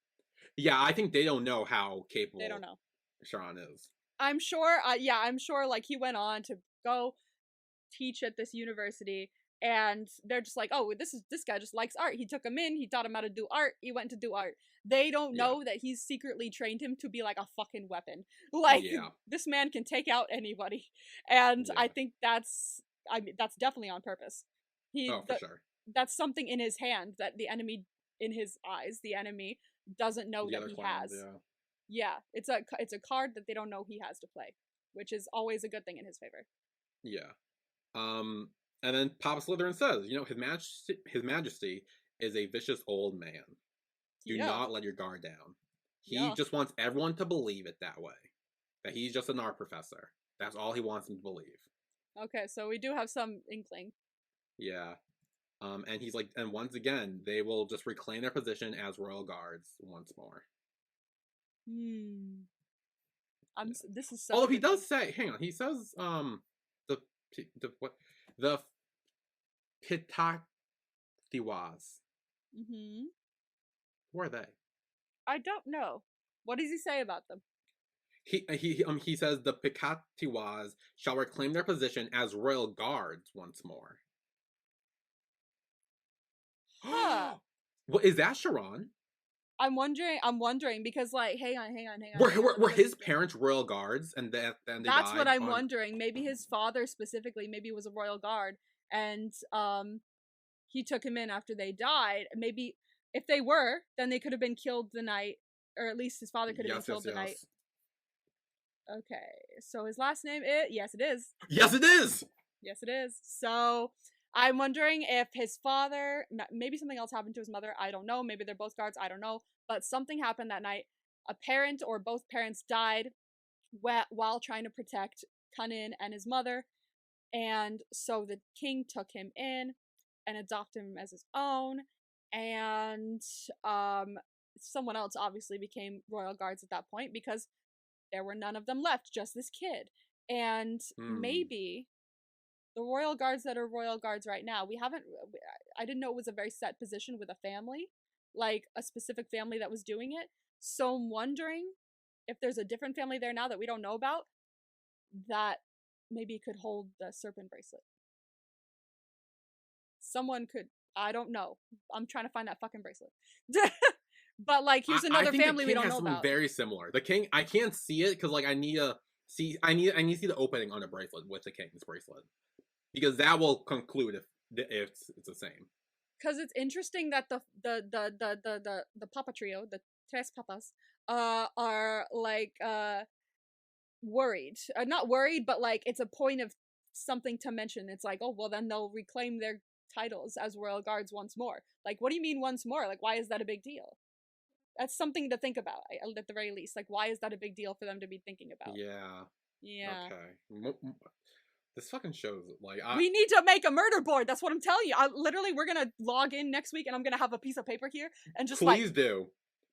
Yeah, I think they don't know how capable
they don't know.
Sharon is.
I'm sure, I'm sure, like, he went on to go teach at this university, and they're just like, oh, this guy just likes art. He took him in, he taught him how to do art, he went to do art. They don't know that he's secretly trained him to be like a fucking weapon. Like, this man can take out anybody. And I think that's definitely on purpose.
For sure.
That's something in his hand that the enemy, in his eyes, the enemy doesn't know that he has. Yeah, it's a card that they don't know he has to play, which is always a good thing in his favor.
Yeah. And then Papa Slytherin says, His Majesty is a vicious old man. Do not let your guard down. He just wants everyone to believe it that way. That he's just an art professor. That's all he wants them to believe.
Okay, so we do have some inkling.
Yeah. And he's like, and once again, they will just reclaim their position as royal guards once more.
This is so.
Although he does say, hang on, he says, the Pitaktiwas. Who are they?
I don't know. What does he say about them?
He says the Pikatiwas shall reclaim their position as royal guards once more.
Huh.
What is that, Sharon?
I'm wondering because, like, hang on.
Were his parents royal guards and then they died?
That's what I'm wondering. Maybe his father specifically, maybe was a royal guard, and he took him in after they died. Maybe if they were, then they could have been killed the night, or at least his father could have been killed the night. Okay, so his last name is yes, it is.
Yes, it is.
Yes, it is. So I'm wondering if his father, maybe something else happened to his mother. I don't know. Maybe they're both guards. I don't know. But something happened that night. A parent or both parents died while trying to protect Khanin and his mother. And so the king took him in and adopted him as his own. And someone else obviously became royal guards at that point because there were none of them left, just this kid. And maybe the royal guards that are royal guards right now, I didn't know it was a very set position with a family, like a specific family that was doing it. So I'm wondering if there's a different family there now that we don't know about that maybe it could hold the serpent bracelet. Someone could. I don't know. I'm trying to find that fucking bracelet. But like, here's another family we don't know about.
Very similar. The king, I can't see it because like I need to see the opening on a bracelet with the king's bracelet because that will conclude if it's the same.
Because it's interesting that the Papa trio, the Tres Papas, are like worried. Not worried, but like it's a point of something to mention. It's like, oh well, then they'll reclaim their titles as royal guards once more. Like, what do you mean once more? Like, why is that a big deal? That's something to think about, at the very least. Like, why is that a big deal for them to be thinking about?
Yeah.
Yeah.
Okay. This fucking shows like
we need to make a murder board. That's what I'm telling you. Literally, we're gonna log in next week, and I'm gonna have a piece of paper here and just
please do.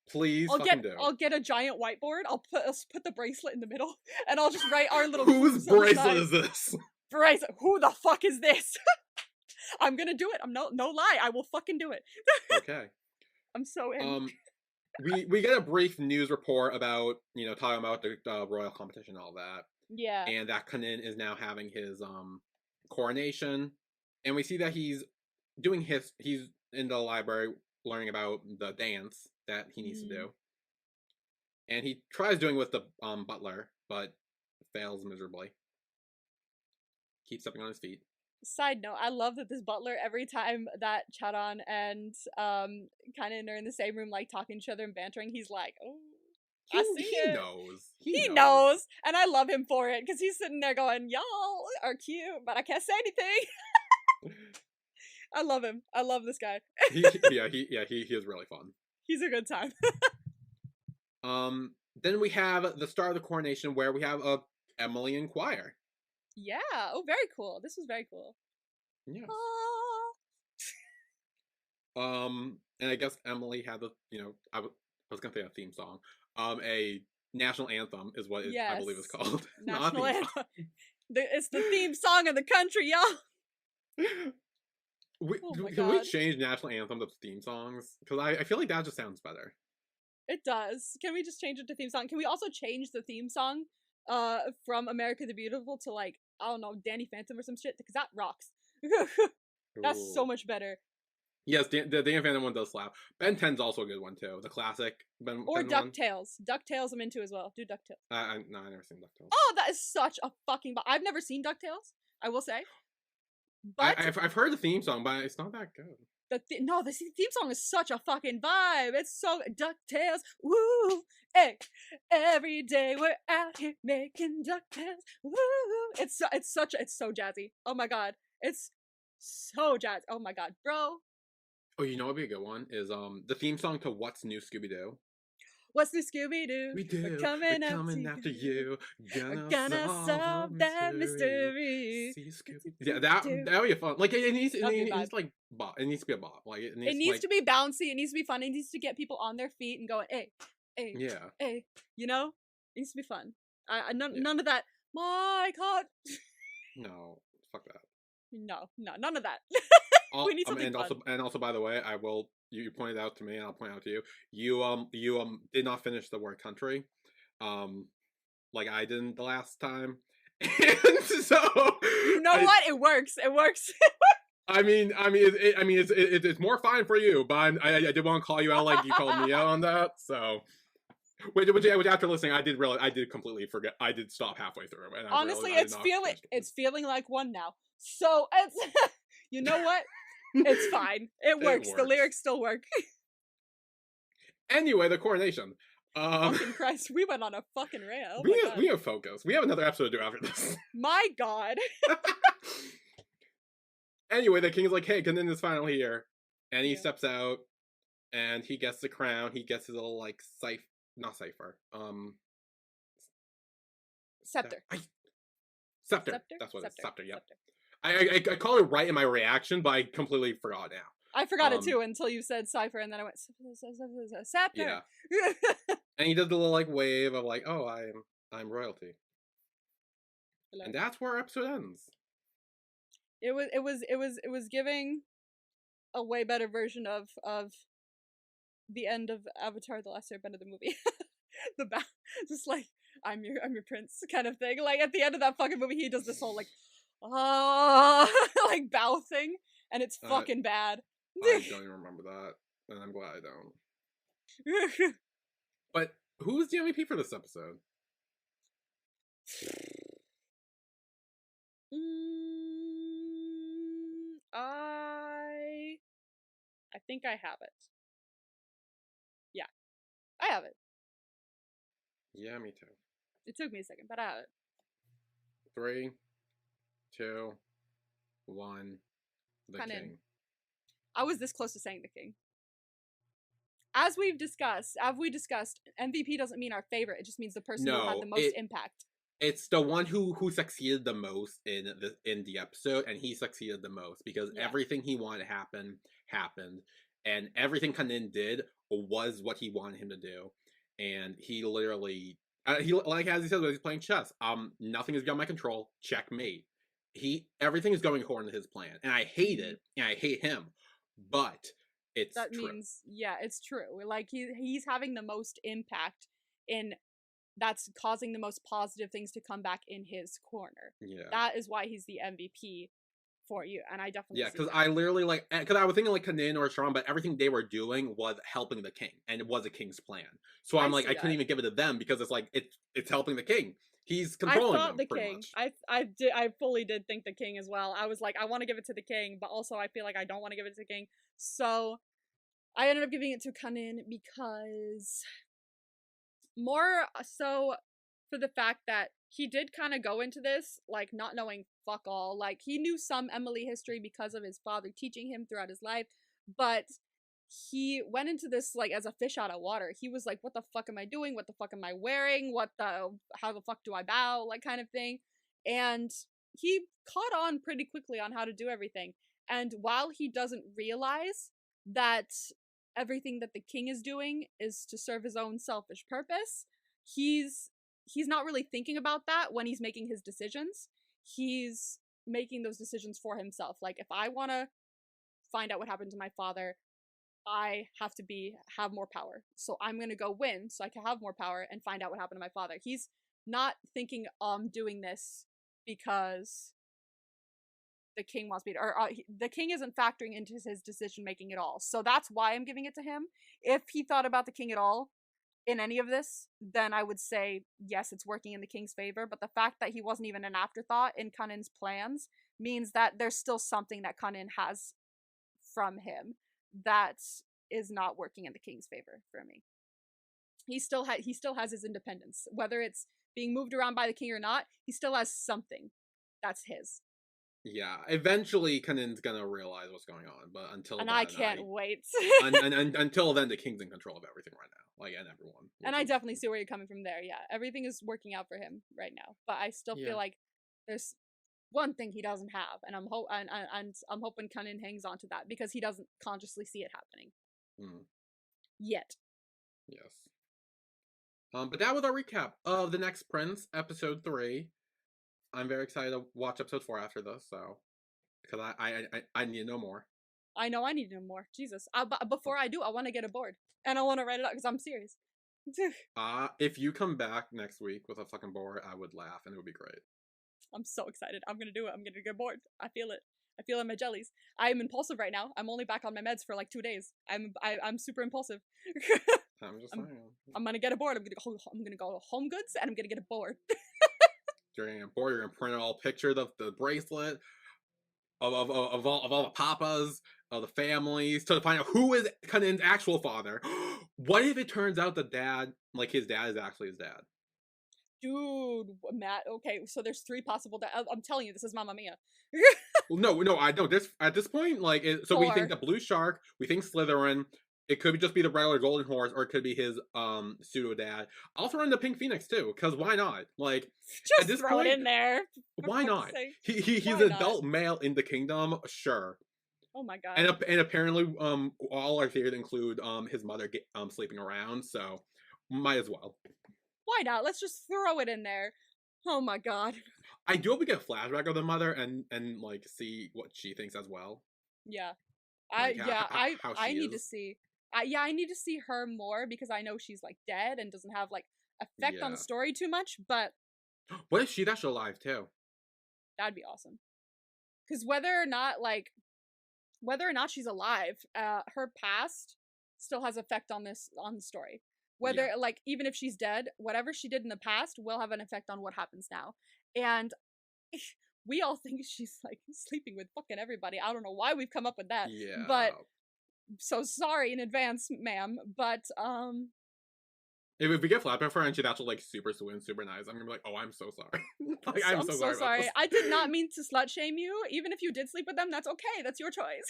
Please do.
I'll get a giant whiteboard. I'll put the bracelet in the middle, and I'll just write our little.
Whose bracelet is this?
Bracelet. Who the fuck is this? I'm gonna do it. I'm no lie. I will fucking do it.
Okay.
I'm so in.
We get a brief news report about talking about the royal competition and all that.
Yeah.
And that Khanin is now having his coronation, and we see that he's in the library learning about the dance that he needs to do, and he tries doing with the butler, but fails miserably. Keeps stepping on his feet.
Side note, I love that this butler, every time that Charon and Khanin are in the same room, like talking to each other and bantering, he's like, oh, I see it.
He
knows. And I love him for it, because he's sitting there going, y'all are cute, but I can't say anything. I love him. I love this guy.
he is really fun.
He's a good time.
Then we have the start of the coronation where we have Emily in choir.
Yeah. Oh, very cool. This was very cool.
Yeah. And I guess Emily had the, I was gonna say a theme song. A national anthem is what I believe it's called.
National anthem. It's the theme song of the country, y'all.
Can we change national anthem to theme songs? Because I feel like that just sounds better.
It does. Can we just change it to theme song? Can we also change the theme song from America the Beautiful to, like, I don't know, Danny Phantom or some shit? Because that rocks. That's so much better.
Yes, the Danny Phantom one does slap. Ben 10's also a good one too. The classic Ben.
Or DuckTales. DuckTales I'm into as well. Do DuckTales.
No, I've never seen DuckTales.
Oh, that is such a fucking. I've never seen DuckTales, I will say. But
I've heard the theme song, but it's not that good.
The theme song is such a fucking vibe. It's so DuckTales. Woo! Hey, every day we're out here making DuckTales. Woo! It's so jazzy. Oh my god, it's so jazzy. Oh my god, bro.
Oh, you know what'd be a good one is the theme song to What's New Scooby Doo.
What's New Scooby Doo?
We're coming after you. Gonna solve that mystery. Yeah, that would be fun. Like it needs like bop. It needs to be a bop. Like it needs
to be bouncy. It needs to be fun. It needs to get people on their feet and going, hey,
yeah,
hey. You know, it needs to be fun. None of that. My God.
No, fuck that.
No, none of that. We need something fun.
And also, by the way, I will. You pointed out to me, and I'll point out to you. You did not finish the word country, like I didn't the last time, and so
you know what? It works. It works.
I mean, it's more fine for you, but I did want to call you out like you called me out on that. So, which after listening, I did completely forget. I did stop halfway through. And
honestly, it's feeling like one now. So it's you know what? It's fine. It works. The lyrics still work.
Anyway, the coronation.
Fucking Christ, we went on a fucking rail.
We have focus. We have another episode to do after this.
My God.
Anyway, the king's like, hey, Khanin is finally here. And he steps out, and he gets the crown. He gets his little, like, scepter. Scepter. That's what it is. Scepter, yep. Scepter. I called it right in my reaction, but I completely forgot now.
I forgot it too until you said cipher, and then I went scepter.
Yeah. And he did the little like wave of like, oh, I'm royalty. Hello. And that's where our episode ends.
It was giving a way better version of the end of Avatar: The Last Airbender, the movie. just like I'm your prince kind of thing. Like at the end of that fucking movie, he does this whole like, oh, like bow thing, and it's fucking bad.
I don't even remember that, and I'm glad I don't. But who was the MVP for this episode?
I think I have it. Yeah, I have it.
Yeah, me too.
It took me a second, but I have it.
3, 2, 1. The
Khanin.
king.
I was this close to saying the king. As we discussed, MVP doesn't mean our favorite. It just means the person who had the most impact.
It's the one who succeeded the most in the episode, and he succeeded the most because everything he wanted happened, and everything Khanin did was what he wanted him to do, and he literally, like as he said when he's playing chess, nothing is beyond my control. Checkmate. Everything is going according to his plan, and I hate it, and I hate him, but it's
that
true.
Means it's true. Like he's having the most impact in. That's causing the most positive things to come back in his corner.
Yeah.
That is why he's the MVP for you, and I definitely
because I literally because I was thinking like Khanin or Strong, but everything they were doing was helping the king, and it was a king's plan. So I'm like, I couldn't even give it to them because it's like it's helping the king. He's controlling them,
the king. Much. I fully did think the king as well. I was like, I want to give it to the king, but also I feel like I don't want to give it to the king. So I ended up giving it to Khanin because more so for the fact that he did kind of go into this like not knowing fuck all. Like he knew some Emily history because of his father teaching him throughout his life, but he went into this like as a fish out of water. He was like, what the fuck am I doing? What the fuck am I wearing? How the fuck do I bow? Like kind of thing. And he caught on pretty quickly on how to do everything. And while he doesn't realize that everything that the king is doing is to serve his own selfish purpose, he's not really thinking about that when he's making his decisions. He's making those decisions for himself. Like, if I want to find out what happened to my father, I have to have more power. So I'm going to go win so I can have more power and find out what happened to my father. He's not thinking, I'm doing this because the king wants me to, or the king isn't factoring into his decision making at all. So that's why I'm giving it to him. If he thought about the king at all in any of this, then I would say yes, it's working in the king's favor. But the fact that he wasn't even an afterthought in Khanin's plans means that there's still something that Khanin has from him that is not working in the king's favor for me. He still has his independence, whether it's being moved around by the king or not. He still has something that's his.
Yeah, eventually Khanin's gonna realize what's going on, but until
and
then,
I can't wait.
Until then, the king's in control of everything right now, like, and everyone.
And I definitely see where you're coming from there. Yeah, everything is working out for him right now, but I still feel like there's one thing he doesn't have, and I'm hoping Khanin hangs on to that because he doesn't consciously see it happening yet.
Yes. But that was our recap of The Next Prince, episode 3. I'm very excited to watch episode 4 after this, so because I need to know more.
I know I need to know more. Jesus. But before I do, I want to get a board and I want to write it out because I'm serious.
If you come back next week with a fucking board, I would laugh and it would be great.
I'm so excited. I'm gonna do it. I'm gonna get bored. I feel it. I feel it in my jellies. I am impulsive right now. I'm only back on my meds for like 2 days. I'm super impulsive.
I'm just saying.
I'm gonna get a board. I'm gonna go Home Goods and I'm gonna get a board.
You're gonna board. You're gonna print all pictures of the bracelet of all the papas of the families to find out who is Khanin's actual father. What if it turns out the dad, like his dad, is actually his dad?
Dude, Matt. Okay, so there's 3 possible. I'm telling you, this is Mamma Mia.
No, I don't. At this point, like, so
4.
we think the blue shark, we think Slytherin. It could just be the regular golden horse, or it could be his pseudo dad. I'll throw in the pink phoenix too, because why not? Like,
just
at this
throw
point,
it in there.
Why not? He's an adult male in the kingdom, sure.
Oh my god.
And apparently, all our theories include his mother sleeping around, so might as well.
Why not? Let's just throw it in there. Oh my god.
I do hope we get a flashback of the mother and like see what she thinks as well.
Yeah.
Like
I need to see. I need to see her more because I know she's like dead and doesn't have like effect on the
Yeah.
story too much, but
What if she's actually alive too?
that'd be awesome. Because whether or not she's alive, her past still has effect on the story. Whether like even if she's dead, whatever she did in the past will have an effect on what happens now. And we all think she's like sleeping with fucking everybody. I don't know why we've come up with that.
Yeah.
But so sorry in advance, ma'am. But
if we get flat for her and she's actually like super sweet and super nice, I'm gonna be like, oh, I'm so sorry. Like, I'm so sorry. About this.
I did not mean to slut shame you. Even if you did sleep with them, that's okay. That's your choice.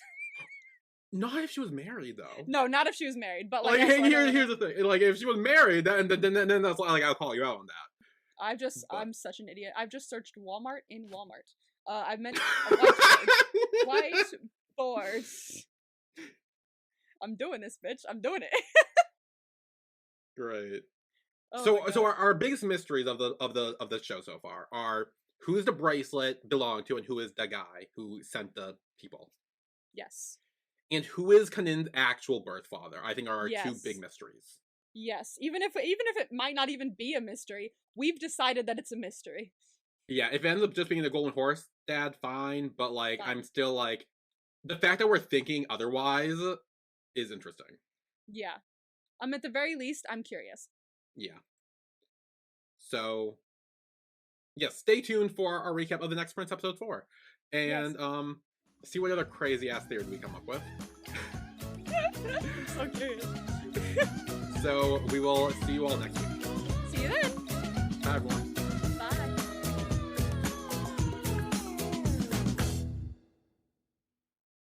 Not if she was married, though.
No, not if she was married. But like,
here's the thing. Like, if she was married, then that's like I'll call you out on that.
I'm such an idiot. I've just searched Walmart in Walmart. I've meant a whiteboard. I'm doing this, bitch. I'm doing it.
Great.
Oh
so our biggest mysteries of the show so far are who's the bracelet belong to and who is the guy who sent the people.
Yes.
And who is Khanin's actual birth father? I think are our two big mysteries.
Yes. Even if it might not even be a mystery, we've decided that it's a mystery.
Yeah, if it ends up just being the golden horse dad, fine. But like, I'm still like, the fact that we're thinking otherwise is interesting.
Yeah. At the very least, I'm curious.
Yeah. So, yes, stay tuned for our recap of the next Prince episode 4. And, see what other crazy ass theories we come up with.
I'm so curious.
So we will see you all next week.
See you then.
Bye everyone.